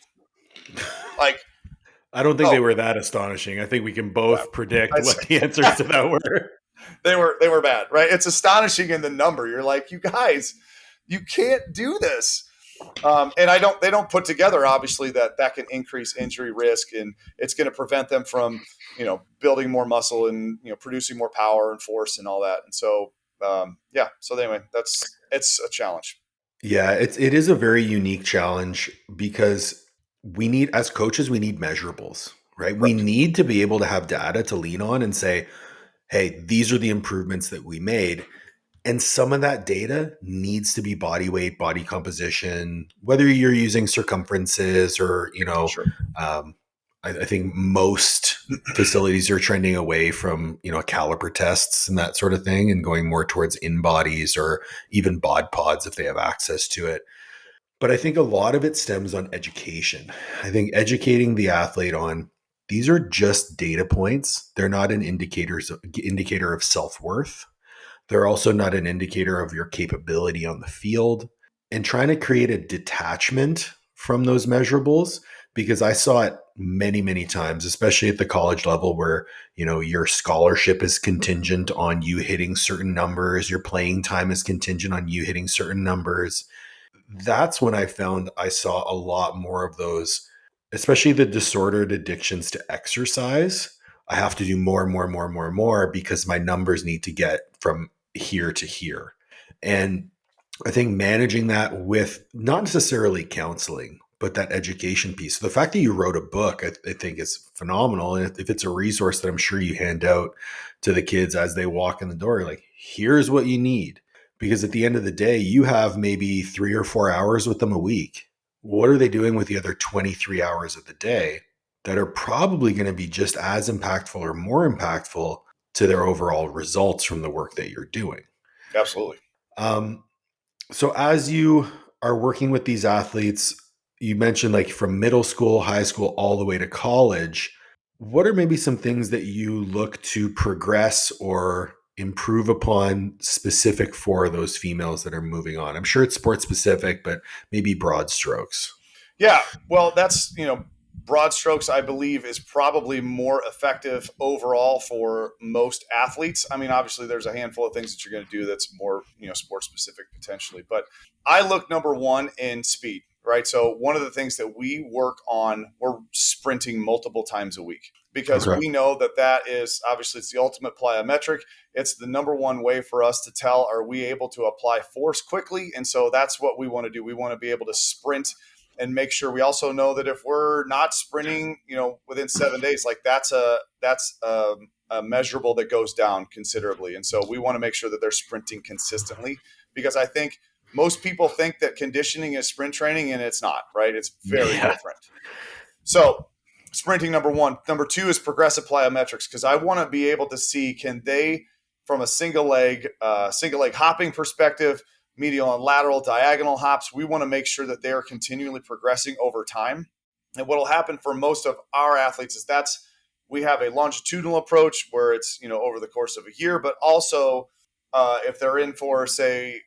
Speaker 2: Like,
Speaker 1: I don't think they
Speaker 2: oh,
Speaker 1: were that astonishing. I think we can
Speaker 2: well,
Speaker 1: both predict
Speaker 2: I'd
Speaker 1: what
Speaker 2: say
Speaker 1: the answers to that were.
Speaker 2: they were bad, right? It's astonishing in the number. You're like, you guys, you can't do this. And they don't put together, obviously, that can increase injury risk, and it's going to prevent them from, building more muscle and, producing more power and force and all that. And so, yeah. So anyway, it's a challenge.
Speaker 1: Yeah, it is a very unique challenge because as coaches, we need measurables, right? We
Speaker 2: Correct.
Speaker 1: need to be able to have data to lean on and say, hey, these are the improvements that we made. And some of that data needs to be body weight, body composition, whether you're using circumferences or,
Speaker 2: Sure.
Speaker 1: I think most facilities are trending away from, caliper tests and that sort of thing and going more towards in bodies or even bod pods if they have access to it. But I think a lot of it stems on education. I think educating the athlete on these are just data points. They're not an indicator of self-worth. They're also not an indicator of your capability on the field, and trying to create a detachment from those measurables, because I saw it many, many times, especially at the college level where, your scholarship is contingent on you hitting certain numbers, your playing time is contingent on you hitting certain numbers. That's when I found I saw a lot more of those, especially the disordered addictions to exercise. I have to do more and more and more and more and more because my numbers need to get from here to here. And I think managing that with not necessarily counseling, but that education piece. The fact that you wrote a book, I think is phenomenal. And if it's a resource that I'm sure you hand out to the kids as they walk in the door, like, here's what you need. Because at the end of the day, you have maybe 3 or 4 hours with them a week. What are they doing with the other 23 hours of the day that are probably going to be just as impactful or more impactful to their overall results from the work that you're doing?
Speaker 2: Absolutely.
Speaker 1: Um, so as you are working with these athletes, you mentioned like from middle school, high school, all the way to college. What are maybe some things that you look to progress or improve upon specific for those females that are moving on? I'm sure it's sport specific, but maybe broad strokes.
Speaker 2: Yeah, well, that's broad strokes. I believe is probably more effective overall for most athletes. I mean, obviously, there's a handful of things that you're going to do that's more sport specific potentially, but I look number one in speed. Right. So one of the things that we work on, we're sprinting multiple times a week because
Speaker 1: Okay.
Speaker 2: we know that that is obviously it's the ultimate plyometric. It's the number one way for us to tell, are we able to apply force quickly? And so that's what we want to do. We want to be able to sprint and make sure we also know that if we're not sprinting, within 7 days, like that's a measurable that goes down considerably. And so we want to make sure that they're sprinting consistently because I think most people think that conditioning is sprint training and it's not, right? It's very
Speaker 1: Yeah.
Speaker 2: different. So sprinting number one. Number two is progressive plyometrics because I want to be able to see can they from a single leg hopping perspective, medial and lateral diagonal hops. We want to make sure that they are continually progressing over time. And what will happen for most of our athletes is we have a longitudinal approach where it's over the course of a year, but also if they're in for say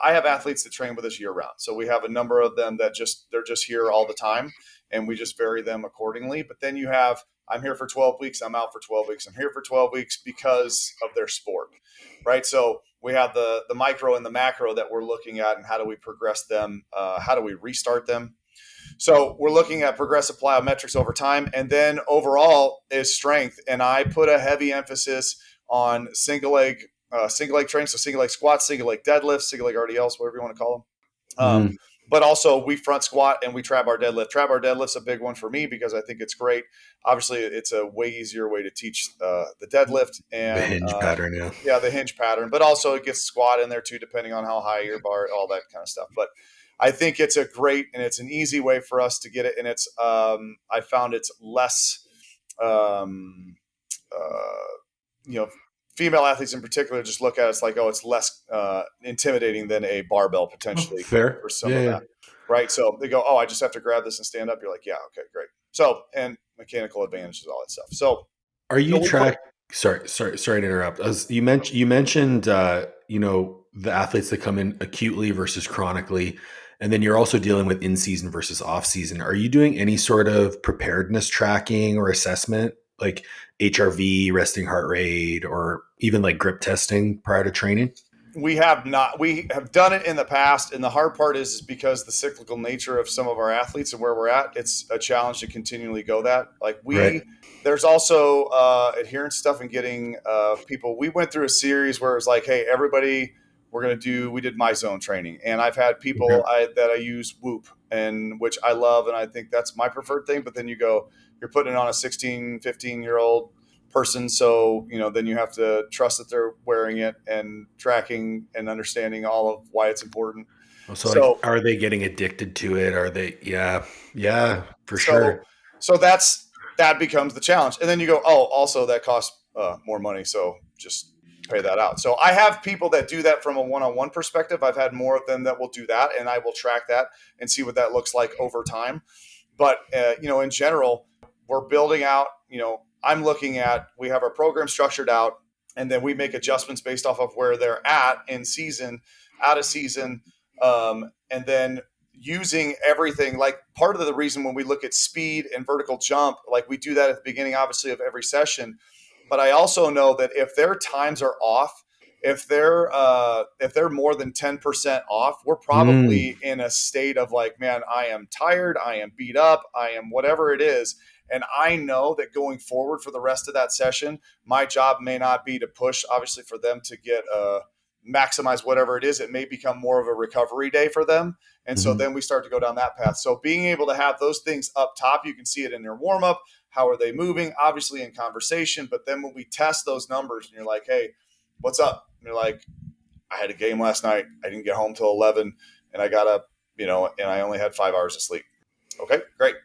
Speaker 2: I have athletes that train with us year round. So we have a number of them that they're just here all the time and we just vary them accordingly. But then you have, I'm here for 12 weeks, I'm out for 12 weeks, I'm here for 12 weeks because of their sport, right? So we have the micro and the macro that we're looking at and how do we progress them? How do we restart them? So we're looking at progressive plyometrics over time. And then overall is strength. And I put a heavy emphasis on single leg training. So single leg squats, single leg deadlifts, single leg RDLs, whatever you want to call them.
Speaker 1: Mhm.
Speaker 2: But also we front squat and we trap our deadlift. Trap our deadlift's a big one for me because I think it's great. Obviously, it's a way easier way to teach the deadlift
Speaker 1: The
Speaker 2: and
Speaker 1: hinge pattern. Yeah.
Speaker 2: yeah, the hinge pattern. But also it gets squat in there too, depending on how high your bar, all that kind of stuff. But I think it's a great and it's an easy way for us to get it. And it's I found it's less um, female athletes in particular just look at it, it's like, oh, it's less intimidating than a barbell
Speaker 1: Oh,
Speaker 2: potentially
Speaker 1: fair.
Speaker 2: for some
Speaker 1: Yeah.
Speaker 2: of
Speaker 1: Yeah.
Speaker 2: that. Right. So they go, oh, I just have to grab this and stand up. You're like, yeah, okay, great. So, and mechanical advantages, all that stuff.
Speaker 1: Are you
Speaker 2: We put,
Speaker 1: track? Sorry to interrupt. As you mentioned, the athletes that come in acutely versus chronically, and then you're also dealing with in season versus off season. Are you doing any sort of preparedness tracking or assessment, like HRV, resting heart rate, or even like grip testing prior to training?
Speaker 2: we have not, we have done it in the past. And the hard part is because the cyclical nature of some of our athletes and where we're at, it's a challenge to continually go that. Like
Speaker 1: Right.
Speaker 2: there's also adherence stuff and getting people. We went through a series where it was like, hey, everybody, we did my zone training. And I've had people
Speaker 1: Okay.
Speaker 2: that I use Whoop and which I love. And I think that's my preferred thing. But then you're putting it on a 16, 15-year-old person. So, then you have to trust that they're wearing it and tracking and understanding all of why it's important.
Speaker 1: So, like,
Speaker 2: So,
Speaker 1: are they getting addicted to it? Are they? Yeah. Yeah, for
Speaker 2: so,
Speaker 1: sure.
Speaker 2: so that becomes the challenge. And then you go, oh, also that costs more money. So just pay that out. So I have people that do that from a one-on-one perspective. I've had more of them that will do that and I will track that and see what that looks like over time. But, in general, we're building out, I'm looking at, we have our program structured out and then we make adjustments based off of where they're at in season, out of season. And then using everything, like part of the reason when we look at speed and vertical jump, like we do that at the beginning, obviously, of every session. But I also know that if their times are off, if they're more than 10% off, we're
Speaker 1: Mm.
Speaker 2: probably in a state of like, man, I am tired, I am beat up, I am whatever it is. And I know that going forward for the rest of that session, my job may not be to push, obviously, for them to get maximize whatever it is. It may become more of a recovery day for them. And so
Speaker 1: Mhm.
Speaker 2: then we start to go down that path. So being able to have those things up top, you can see it in their warm up. How are they moving? Obviously in conversation. But then when we test those numbers and you're like, hey, what's up? And you're like, I had a game last night. I didn't get home till 11 and I got up, and I only had 5 hours of sleep. Okay, great.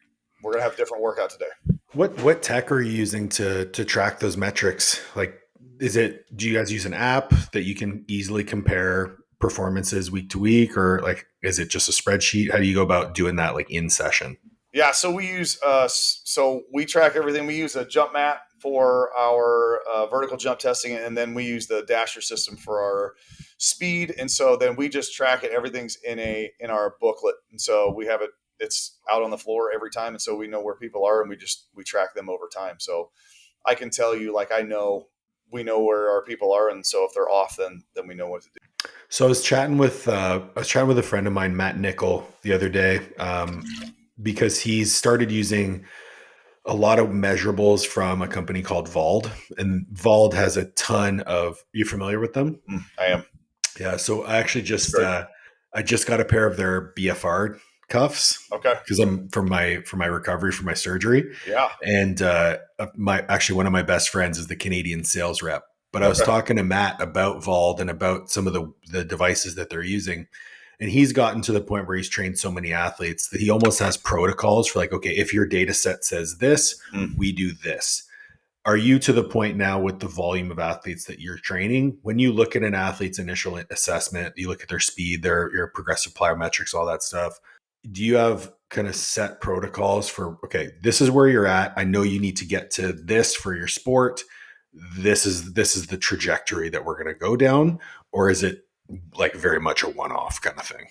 Speaker 2: We're going to have a different workout today.
Speaker 1: What tech are you using to track those metrics? Like, do you guys use an app that you can easily compare performances week to week, or like is it just a spreadsheet? How do you go about doing that like in session?
Speaker 2: Yeah, so we use so we track everything. We use a jump mat for our vertical jump testing, and then we use the dasher system for our speed. And so then we just track it. Everything's in our booklet, and so we have it. It's out on the floor every time, and so we know where people are, and we track them over time. So I can tell you, like we know where our people are, and so if they're off, then we know what to do.
Speaker 1: So I was chatting with a friend of mine, Matt Nickel, the other day, because he's started using a lot of measurables from a company called Vald, and Vald has a ton of. You familiar with them?
Speaker 2: I am
Speaker 1: Yeah. So
Speaker 2: very
Speaker 1: I just got a pair of their BFR cuffs
Speaker 2: okay.
Speaker 1: because I'm for my recovery from my surgery,
Speaker 2: Yeah.
Speaker 1: and my actually one of my best friends is the Canadian sales rep. But I was
Speaker 2: Okay.
Speaker 1: talking to Matt about Vald and about some of the devices that they're using, and he's gotten to the point where he's trained so many athletes that he almost has protocols for like, okay, if your data set says this,
Speaker 2: Mm.
Speaker 1: we do this. Are you to the point now with the volume of athletes that you're training? When you look at an athlete's initial assessment, you look at their speed, their your progressive plyometrics, all that stuff. Do you have kind of set protocols for, okay, this is where you're at. I know you need to get to this for your sport. This is the trajectory that we're going to go down, or is it like very much a one-off kind of thing?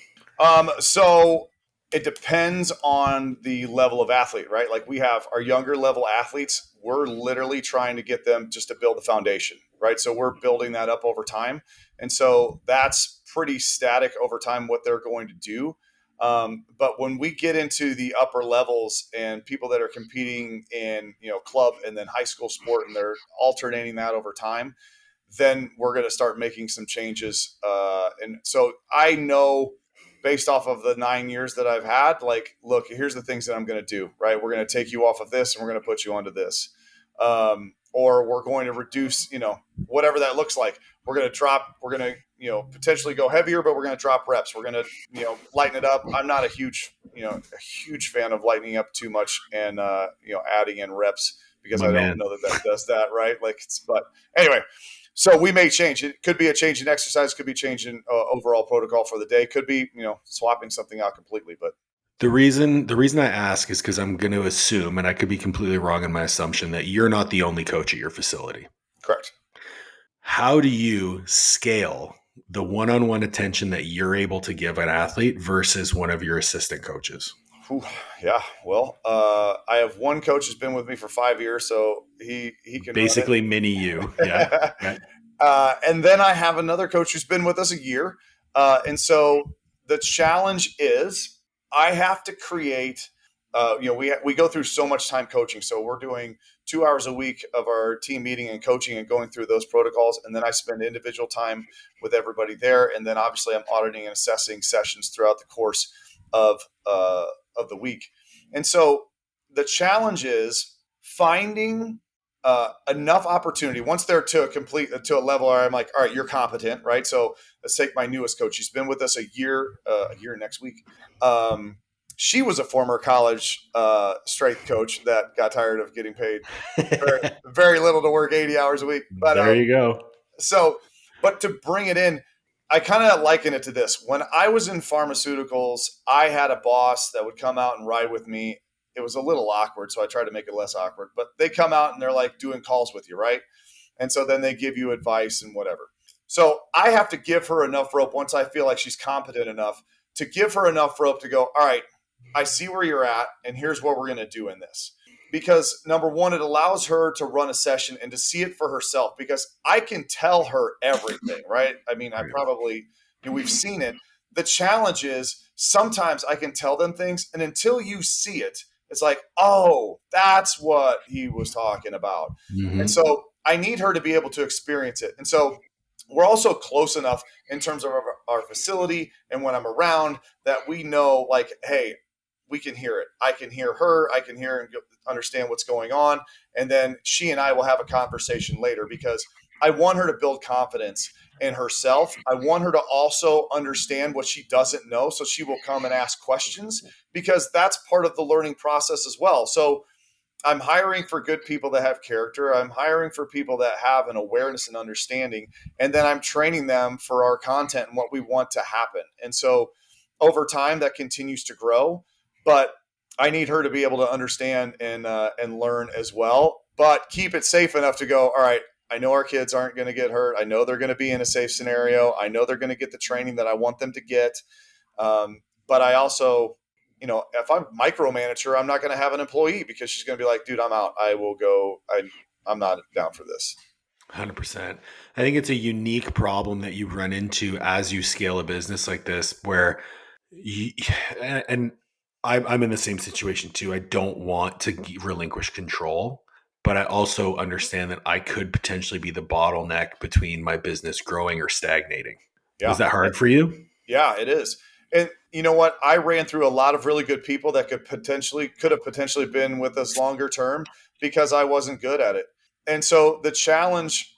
Speaker 2: So it depends on the level of athlete, right? Like we have our younger level athletes, we're literally trying to get them just to build the foundation, right? So we're building that up over time. And so that's pretty static over time what they're going to do. But when we get into the upper levels and people that are competing in, club and then high school sport, and they're alternating that over time, then we're going to start making some changes. And so I know based off of the 9 years that I've had, like, look, here's the things that I'm going to do, right? We're going to take you off of this and we're going to put you onto this. Or we're going to reduce, whatever that looks like. We're going to drop, we're going to, potentially go heavier, but we're going to drop reps. We're going to, lighten it up. I'm not a huge fan of lightening up too much and, adding in reps because
Speaker 1: My
Speaker 2: I don't
Speaker 1: man.
Speaker 2: know that does that, right? But anyway, so we may change. It could be a change in exercise, could be change in overall protocol for the day, could be swapping something out completely. But
Speaker 1: The reason I ask is because I'm going to assume, and I could be completely wrong in my assumption, that you're not the only coach at your facility.
Speaker 2: correct.
Speaker 1: How do you scale the one-on-one attention that you're able to give an athlete versus one of your assistant coaches?
Speaker 2: Whew, yeah. Well, I have one coach who's been with me for 5 years, so he can run
Speaker 1: Basically, mini you. Yeah.
Speaker 2: it.
Speaker 1: Yeah.
Speaker 2: And then I have another coach who's been with us a year, and so the challenge is I have to create. We go through so much time coaching, so we're doing 2 hours a week of our team meeting and coaching and going through those protocols, and then I spend individual time with everybody there, and then obviously I'm auditing and assessing sessions throughout the course of uh, of the week. And so the challenge is finding enough opportunity once they're to a level where I'm like, all right, you're competent, right? So let's take my newest coach. She's been with us a year next week. She was a former college strength coach that got tired of getting paid very, very little to work 80 hours a week. But
Speaker 1: There you go.
Speaker 2: so, but to bring it in, I kind of liken it to this. When I was in pharmaceuticals, I had a boss that would come out and ride with me. It was a little awkward, so I tried to make it less awkward. But they come out and they're like doing calls with you, right? And so then they give you advice and whatever. So I have to give her enough rope once I feel like she's competent enough to give her enough rope to go, all right, I see where you're at, and here's what we're going to do in this. Because number one, it allows her to run a session and to see it for herself because I can tell her everything, right? I mean, we've seen it. The challenge is sometimes I can tell them things, and until you see it, it's like, oh, that's what he was talking about. And
Speaker 1: Mm-hmm.
Speaker 2: so I need her to be able to experience it. And so we're also close enough in terms of our facility and when I'm around that we know, like, hey, we can hear it. I can hear her. I can hear and understand what's going on. And then she and I will have a conversation later because I want her to build confidence in herself. I want her to also understand what she doesn't know. So she will come and ask questions because that's part of the learning process as well. So I'm hiring for good people that have character. I'm hiring for people that have an awareness and understanding. And then I'm training them for our content and what we want to happen. And so over time, that continues to grow. But I need her to be able to understand and learn as well, but keep it safe enough to go, all right, I know our kids aren't going to get hurt. I know they're going to be in a safe scenario. I know they're going to get the training that I want them to get. But I also, if I'm micromanage her, I'm not going to have an employee because she's going to be like, dude, I'm out. I will go. I'm not down for this.
Speaker 1: 100%. I think it's a unique problem that you run into as you scale a business like this, where you, and I'm in the same situation too. I don't want to relinquish control, but I also understand that I could potentially be the bottleneck between my business growing or stagnating. Was
Speaker 2: Yeah.
Speaker 1: that hard for you?
Speaker 2: Yeah, it is. And you know what? I ran through a lot of really good people that could have potentially been with us longer term because I wasn't good at it. And so the challenge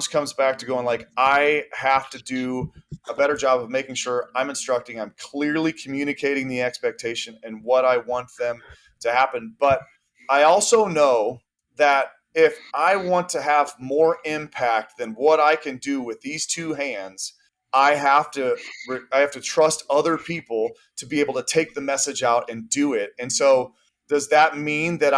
Speaker 2: comes back to going like, I have to do a better job of making sure I'm instructing, I'm clearly communicating the expectation and what I want them to happen. But I also know that if I want to have more impact than what I can do with these two hands, I have to trust other people to be able to take the message out and do it. And so, does that mean that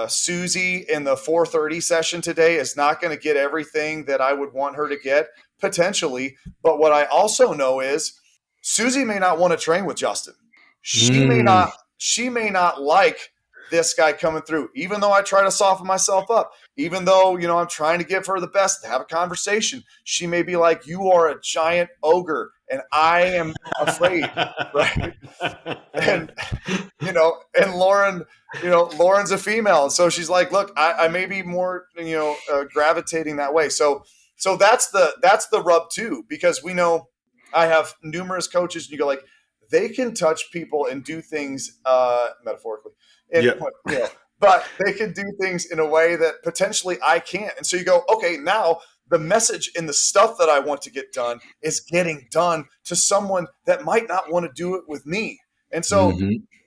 Speaker 2: Susie in the 4:30 session today is not going to get everything that I would want her to get? Potentially, but what I also know is Susie may not want to train with Justin. She may
Speaker 1: Mm.
Speaker 2: not. She may not like this guy coming through, even though I try to soften myself up, even though, I'm trying to give her the best, to have a conversation. She may be like, you are a giant ogre and I am afraid. Right. And, and Lauren's a female. And so she's like, look, I may be more, gravitating that way. So that's the rub too, because we know I have numerous coaches and you go like, they can touch people and do things metaphorically, and
Speaker 1: Yep.
Speaker 2: but they can do things in a way that potentially I can't. And so you go, okay, now the message and the stuff that I want to get done is getting done to someone that might not want to do it with me. And so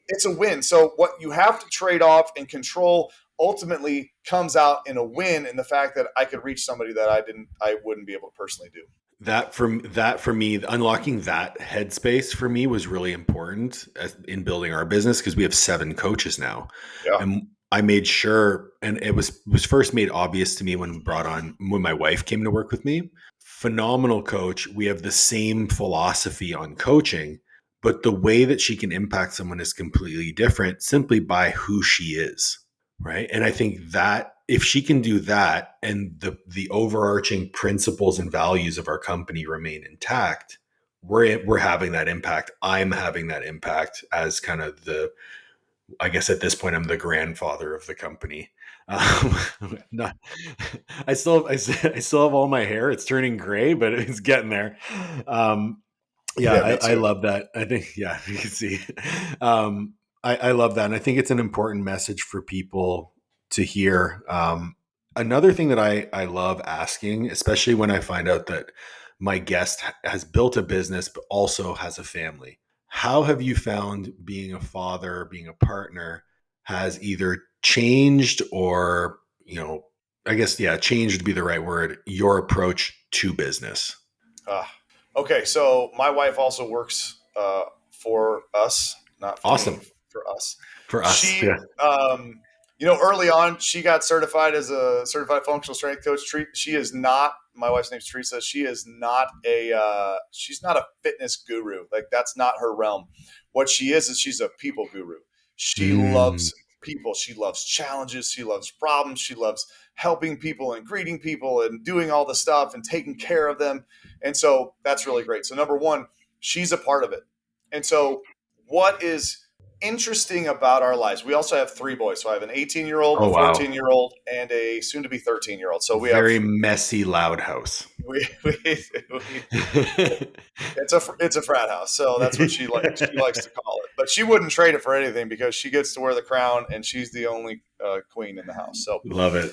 Speaker 2: it's a win. So what you have to trade off and control ultimately comes out in a win in the fact that I could reach somebody that I wouldn't be able to personally do.
Speaker 1: That for me, unlocking that headspace for me was really important in building our business, because we have 7 coaches now.
Speaker 2: Yeah.
Speaker 1: And I made sure, and it was first made obvious to me when my wife came to work with me. Phenomenal coach. We have the same philosophy on coaching, but the way that she can impact someone is completely different simply by who she is. Right. And I think that if she can do that and the overarching principles and values of our company remain intact, we're having that impact. I'm having that impact as kind of I guess at this point, I'm the grandfather of the company. Not, I still have all my hair. It's turning gray, but it's getting there. Yeah,
Speaker 2: Yeah, me
Speaker 1: I
Speaker 2: too.
Speaker 1: love that. I think, yeah, you can see. I love that. And I think it's an important message for people to hear. Another thing that I love asking, especially when I find out that my guest has built a business, but also has a family. How have you found being a father, being a partner has either changed or, I guess, yeah, changed would be the right word, your approach to business?
Speaker 2: Okay, so my wife also works for us, not for me,
Speaker 1: Awesome.
Speaker 2: for us.
Speaker 1: For us.
Speaker 2: She,
Speaker 1: Yeah.
Speaker 2: early on, she got certified as a certified functional strength coach. She is not. My wife's name's Teresa. She is not she's not a fitness guru. Like, that's not her realm. What she is she's a people guru. She
Speaker 1: Mm.
Speaker 2: loves people. She loves challenges. She loves problems. She loves helping people and greeting people and doing all the stuff and taking care of them. And so that's really great. So number one, she's a part of it. And so what is interesting about our lives? We also have 3 boys. So I have an 18-year-old,
Speaker 1: Oh,
Speaker 2: a
Speaker 1: wow.
Speaker 2: 14-year-old, and a soon to be 13-year-old. So we have
Speaker 1: Very messy, loud house.
Speaker 2: we it's a frat house. So that's what she likes to call it. But she wouldn't trade it for anything because she gets to wear the crown and she's the only queen in the house. So
Speaker 1: Love it.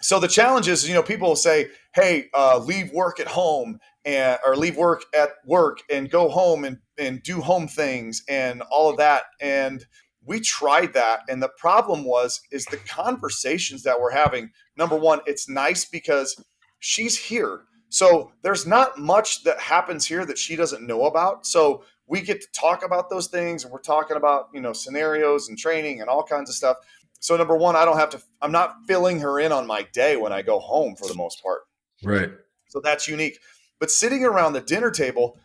Speaker 2: so the challenge is, people will say, hey, leave work at home or leave work at work and go home and do home things and all of that. And we tried that. And the problem is the conversations that we're having. Number one, it's nice because she's here. So there's not much that happens here that she doesn't know about. So we get to talk about those things, and we're talking about, scenarios and training and all kinds of stuff. So number one, I'm not filling her in on my day when I go home for the most part.
Speaker 1: Right.
Speaker 2: So that's unique. But sitting around the dinner table,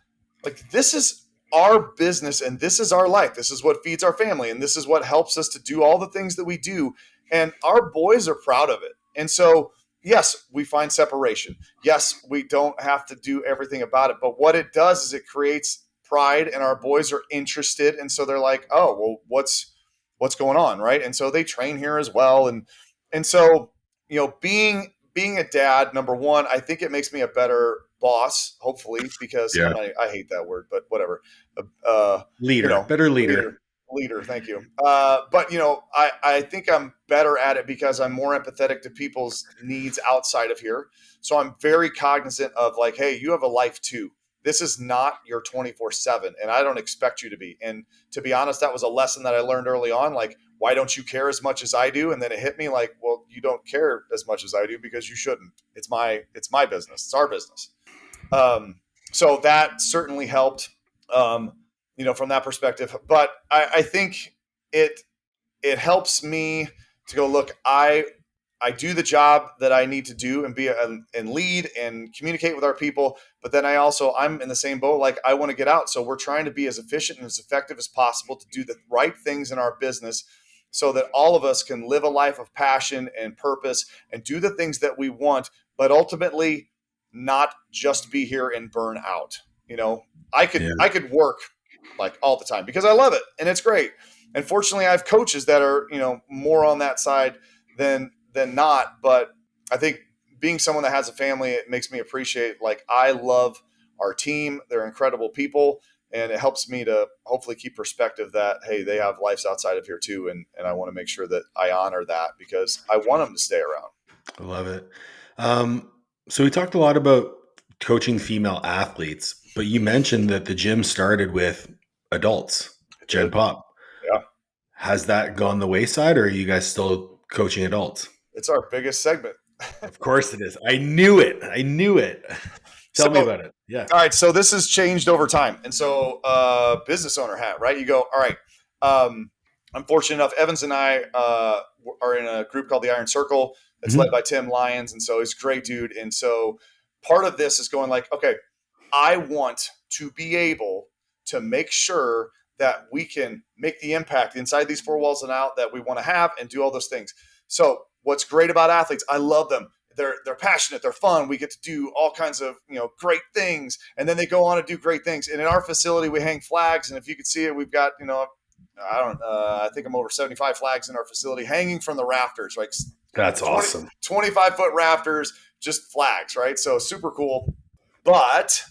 Speaker 2: like, this is our business and this is our life. This is what feeds our family, and this is what helps us to do all the things that we do. And our boys are proud of it. And so, yes, we find separation. Yes, we don't have to do everything about it. But what it does is it creates pride, and our boys are interested. And so they're like, oh, well, what's going on, right? And so they train here as well. And so, being a dad, number one, I think it makes me a better boss, hopefully, because
Speaker 1: Yeah.
Speaker 2: I hate that word, but whatever.
Speaker 1: Leader, better leader.
Speaker 2: Leader. Thank you. But I think I'm better at it because I'm more empathetic to people's needs outside of here. So I'm very cognizant of, like, hey, you have a life too. This is not your 24/7, and I don't expect you to be. And to be honest, that was a lesson that I learned early on. Like, why don't you care as much as I do? And then it hit me like, well, you don't care as much as I do because you shouldn't. It's my business. It's our business. So that certainly helped, from that perspective. But I think it helps me to go, look, I do the job that I need to do and and lead and communicate with our people. But then I'm in the same boat. Like, I want to get out. So we're trying to be as efficient and as effective as possible to do the right things in our business so that all of us can live a life of passion and purpose and do the things that we want, but ultimately not just be here and burn out. I could work like all the time because I love it and it's great. And fortunately, I have coaches that are, more on that side than not. But I think being someone that has a family, it makes me appreciate, like, I love our team. They're incredible people. And it helps me to hopefully keep perspective that, hey, they have lives outside of here too. And I want to make sure that I honor that because I want them to stay around.
Speaker 1: I love it. So we talked a lot about coaching female athletes, but you mentioned that the gym started with adults, Gen Pop.
Speaker 2: Yeah.
Speaker 1: Has that gone the wayside, or are you guys still coaching adults?
Speaker 2: It's our biggest segment.
Speaker 1: Of course it is. I knew it. Tell me about it. Yeah.
Speaker 2: All right. So this has changed over time. And so business owner hat, right? You go, all right. I'm fortunate enough. Evans and I are in a group called the Iron Circle. It's led by Tim Lyons. And so he's a great dude. And so part of this is going like, okay, I want to be able to make sure that we can make the impact inside these four walls and out that we want to have and do all those things. So what's great about athletes, I love them. They're passionate, they're fun. We get to do all kinds of, great things. And then they go on to do great things. And in our facility, we hang flags. And if you could see it, we've got, I think I'm over 75 flags in our facility hanging from the rafters, like
Speaker 1: that's awesome.
Speaker 2: 25-foot rafters, just flags, right? So super cool. But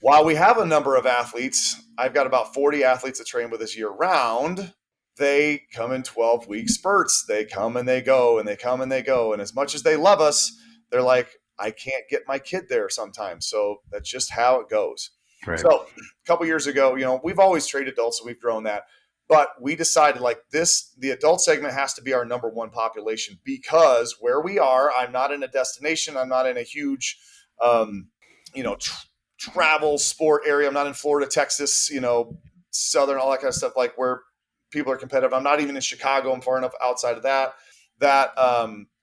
Speaker 2: while we have a number of athletes, I've got about 40 athletes that train with us year round. They come in 12-week spurts. They come and they go, and they come and they go. And as much as they love us, they're like, I can't get my kid there sometimes. So that's just how it goes. Right. So a couple years ago, we've always trained adults, so we've grown that. But we decided, like, the adult segment has to be our number one population because where we are, I'm not in a destination. I'm not in a huge, travel sport area. I'm not in Florida, Texas, Southern, all that kind of stuff, like where people are competitive. I'm not even in Chicago. I'm far enough outside of that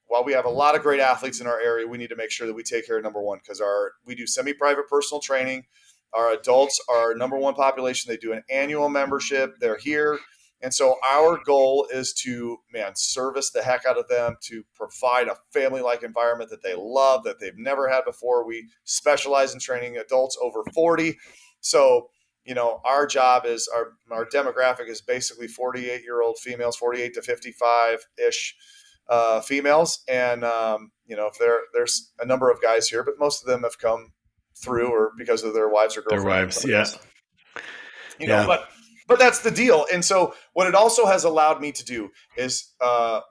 Speaker 2: while we have a lot of great athletes in our area, we need to make sure that we take care of number one because we do semi-private personal training. Our adults are our number one population. They do an annual membership. They're here. And so our goal is to, service the heck out of them, to provide a family-like environment that they love, that they've never had before. We specialize in training adults over 40. So, our job is our demographic is basically 48-year-old females, 48 to 55-ish females. And, if there's a number of guys here, but most of them have come through or because of their wives or girlfriends.
Speaker 1: Their wives, yeah.
Speaker 2: But that's the deal. And so what it also has allowed me to do is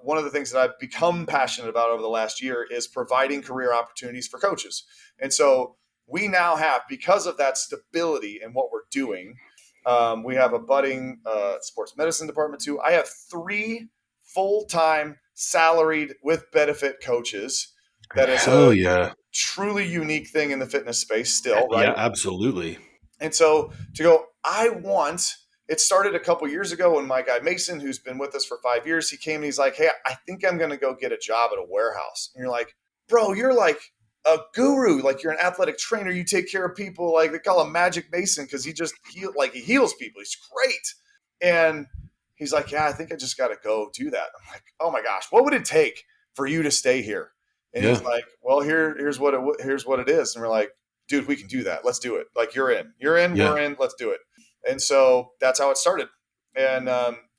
Speaker 2: one of the things that I've become passionate about over the last year is providing career opportunities for coaches. And so we now have, because of that stability in what we're doing, we have a budding sports medicine department too. I have 3 full-time salaried with benefit coaches. That is truly unique thing in the fitness space still, right?
Speaker 1: Yeah, absolutely.
Speaker 2: And so to go, it started a couple years ago when my guy Mason, who's been with us for 5 years, he came and he's like, hey, I think I'm going to go get a job at a warehouse. And you're like, bro, you're like a guru. Like, you're an athletic trainer. You take care of people. Like, they call him Magic Mason because he heals people. He's great. And he's like, yeah, I think I just got to go do that. I'm like, oh my gosh, what would it take for you to stay here? And
Speaker 1: Yeah.
Speaker 2: he's like, well, here's what it is. And we're like, dude, we can do that. Let's do it. Like, you're in,
Speaker 1: Yeah.
Speaker 2: we're in, let's do it. And so that's how it started. And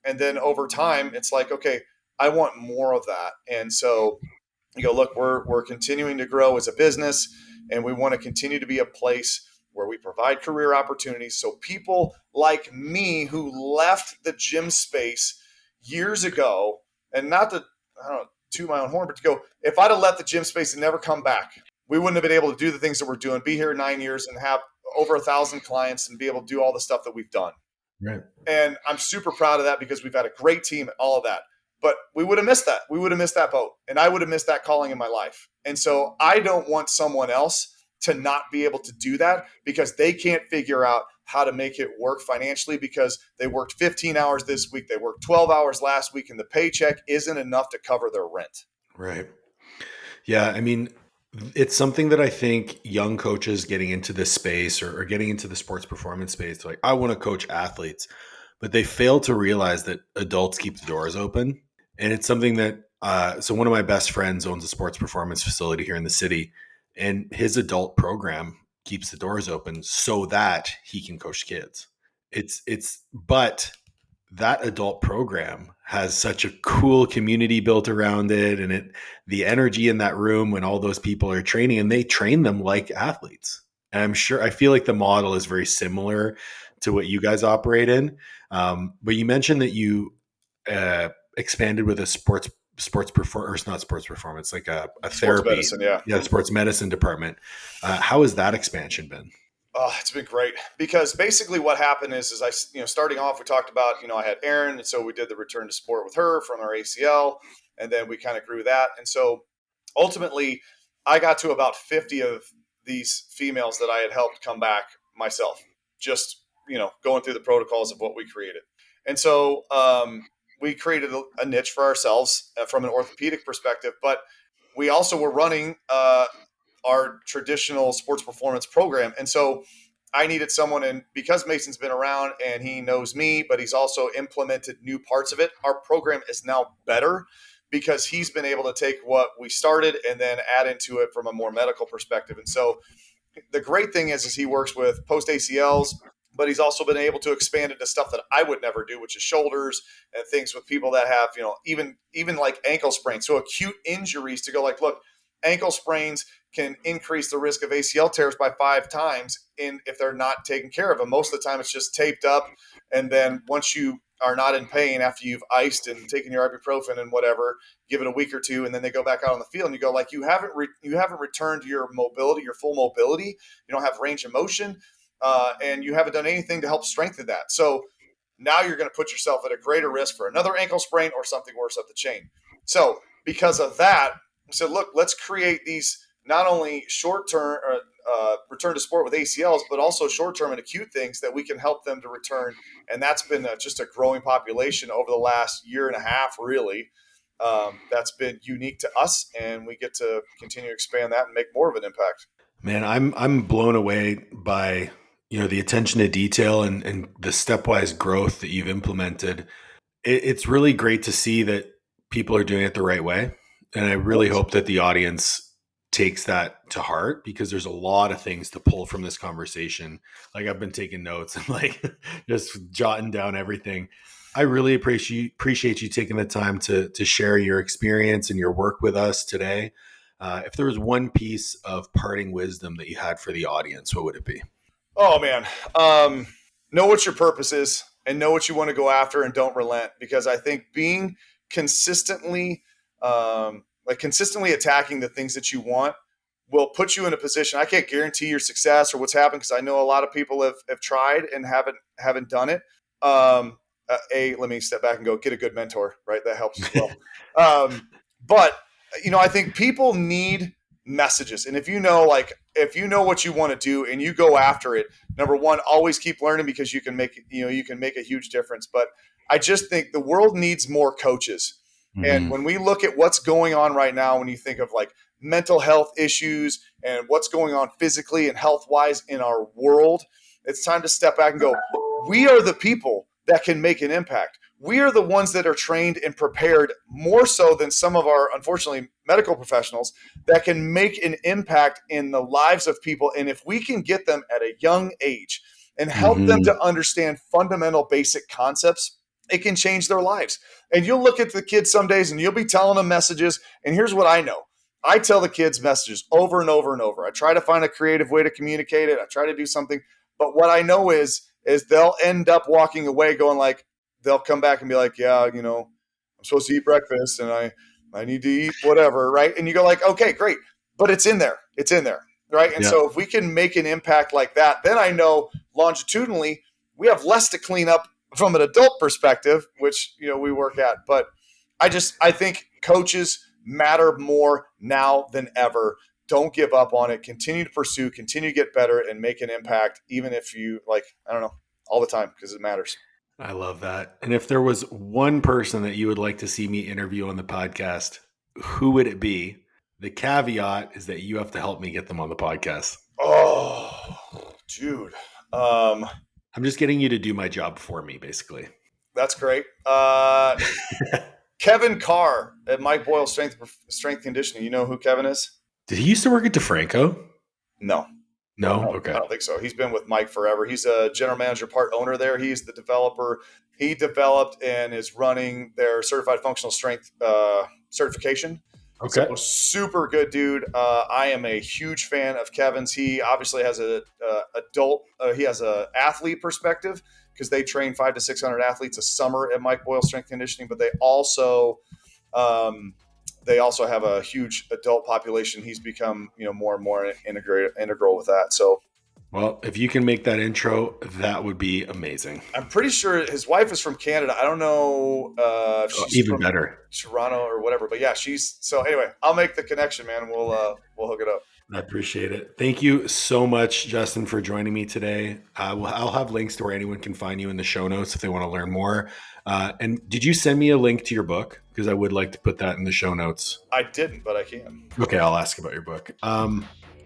Speaker 2: then over time, it's like, okay, I want more of that. And so you go, look, we're continuing to grow as a business, and we want to continue to be a place where we provide career opportunities. So people like me who left the gym space years ago, and not to, I don't know, toot my own horn, but to go, if I'd have left the gym space and never come back, we wouldn't have been able to do the things that we're doing, be here 9 years and have over 1,000 clients and be able to do all the stuff that we've done.
Speaker 1: Right.
Speaker 2: And I'm super proud of that because we've had a great team and all of that. But we would have missed that. We would have missed that boat. And I would have missed that calling in my life. And so I don't want someone else to not be able to do that because they can't figure out how to make it work financially because they worked 15 hours this week. They worked 12 hours last week and the paycheck isn't enough to cover their rent.
Speaker 1: Right. Yeah. I mean, it's something that I think young coaches getting into this space or getting into the sports performance space, like, I want to coach athletes, but they fail to realize that adults keep the doors open. And it's something that, so one of my best friends owns a sports performance facility here in the city, and his adult program keeps the doors open so that he can coach kids. But that adult program has such a cool community built around it, and the energy in that room when all those people are training, and they train them like athletes. And I feel like the model is very similar to what you guys operate in. But you mentioned that you uh, expanded with a sports performance, not sports performance, like a
Speaker 2: Sports
Speaker 1: therapy,
Speaker 2: medicine, yeah.
Speaker 1: yeah, the sports medicine department. How has that expansion been?
Speaker 2: Oh, it's been great because basically what happened is starting off, we talked about, I had Erin. And so we did the return to sport with her from our ACL. And then we kind of grew that. And so ultimately I got to about 50 of these females that I had helped come back myself, just, going through the protocols of what we created. And so we created a niche for ourselves from an orthopedic perspective, but we also were running our traditional sports performance program. And so I needed someone, and because Mason's been around and he knows me, but he's also implemented new parts of it, our program is now better because he's been able to take what we started and then add into it from a more medical perspective. And so the great thing is he works with post ACLs, but he's also been able to expand into stuff that I would never do, which is shoulders and things with people that have, even like ankle sprains. So acute injuries to go like, look, ankle sprains can increase the risk of ACL tears by 5 times if they're not taken care of. And most of the time it's just taped up. And then once you are not in pain after you've iced and taken your ibuprofen and whatever, give it a week or two, and then they go back out on the field and you go like, you haven't returned to your mobility, your full mobility. You don't have range of motion, and you haven't done anything to help strengthen that. So now you're going to put yourself at a greater risk for another ankle sprain or something worse up the chain. So because of that, we said, look, let's create these not only short-term return to sport with ACLs, but also short-term and acute things that we can help them to return. And that's been just a growing population over the last year and a half, really. That's been unique to us, and we get to continue to expand that and make more of an impact.
Speaker 1: Man, I'm blown away by the attention to detail and the stepwise growth that you've implemented. It's really great to see that people are doing it the right way, and I really hope that the audience takes that to heart because there's a lot of things to pull from this conversation. Like, I've been taking notes and like just jotting down everything. I really appreciate you taking the time to share your experience and your work with us today. If there was one piece of parting wisdom that you had for the audience, what would it be?
Speaker 2: Oh man, know what your purpose is and know what you want to go after, and don't relent. Because I think being consistently, consistently attacking the things that you want will put you in a position. I can't guarantee your success or what's happened because I know a lot of people have tried and haven't done it. Let me step back and go get a good mentor. Right, that helps as well. But I think people need messages. And if you know what you want to do and you go after it, number one, always keep learning, because you can make a huge difference. But I just think the world needs more coaches. And when we look at what's going on right now, when you think of like mental health issues and what's going on physically and health wise in our world, it's time to step back and go, we are the people that can make an impact. We are the ones that are trained and prepared more so than some of our, unfortunately, medical professionals that can make an impact in the lives of people. And if we can get them at a young age and help them to understand fundamental basic concepts, it can change their lives. And you'll look at the kids some days and you'll be telling them messages. And here's what I know. I tell the kids messages over and over and over. I try to find a creative way to communicate it. I try to do something. But what I know is they'll end up walking away going like, they'll come back and be like, yeah, I'm supposed to eat breakfast and I need to eat whatever, right? And you go like, okay, great. But it's in there. It's in there, right? And so if we can make an impact like that, then I know longitudinally we have less to clean up from an adult perspective, which, we work at. But I think coaches matter more now than ever. Don't give up on it. Continue to pursue, continue to get better and make an impact, even if you all the time, because it matters.
Speaker 1: I love that. And if there was one person that you would like to see me interview on the podcast, who would it be? The caveat is that you have to help me get them on the podcast.
Speaker 2: Oh, dude.
Speaker 1: I'm just getting you to do my job for me, basically.
Speaker 2: That's great. Kevin Carr at Mike Boyle Strength Conditioning. You know who Kevin is?
Speaker 1: Did he used to work at DeFranco?
Speaker 2: No.
Speaker 1: Okay.
Speaker 2: I don't think so. He's been with Mike forever. He's a general manager, part owner there. He's the developer. He developed and is running their certified functional strength certification.
Speaker 1: Okay.
Speaker 2: So, super good dude. I am a huge fan of Kevin's. He obviously has he has a athlete perspective, because they train 500 to 600 athletes a summer at Mike Boyle Strength Conditioning, but they also have a huge adult population. He's become, more and more integral with that. So,
Speaker 1: well, if you can make that intro, that would be amazing.
Speaker 2: I'm pretty sure his wife is from Canada. I don't know if she's
Speaker 1: even
Speaker 2: from
Speaker 1: better,
Speaker 2: Toronto or whatever, but yeah, so anyway, I'll make the connection, man. We'll hook it up.
Speaker 1: I appreciate it. Thank you so much, Justin, for joining me today. I'll have links to where anyone can find you in the show notes if they want to learn more. And did you send me a link to your book? Because I would like to put that in the show notes.
Speaker 2: I didn't, but I can.
Speaker 1: Okay, I'll ask about your book.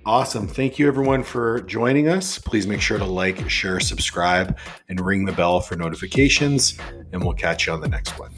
Speaker 1: Awesome. Thank you, everyone, for joining us. Please make sure to like, share, subscribe, and ring the bell for notifications. And we'll catch you on the next one.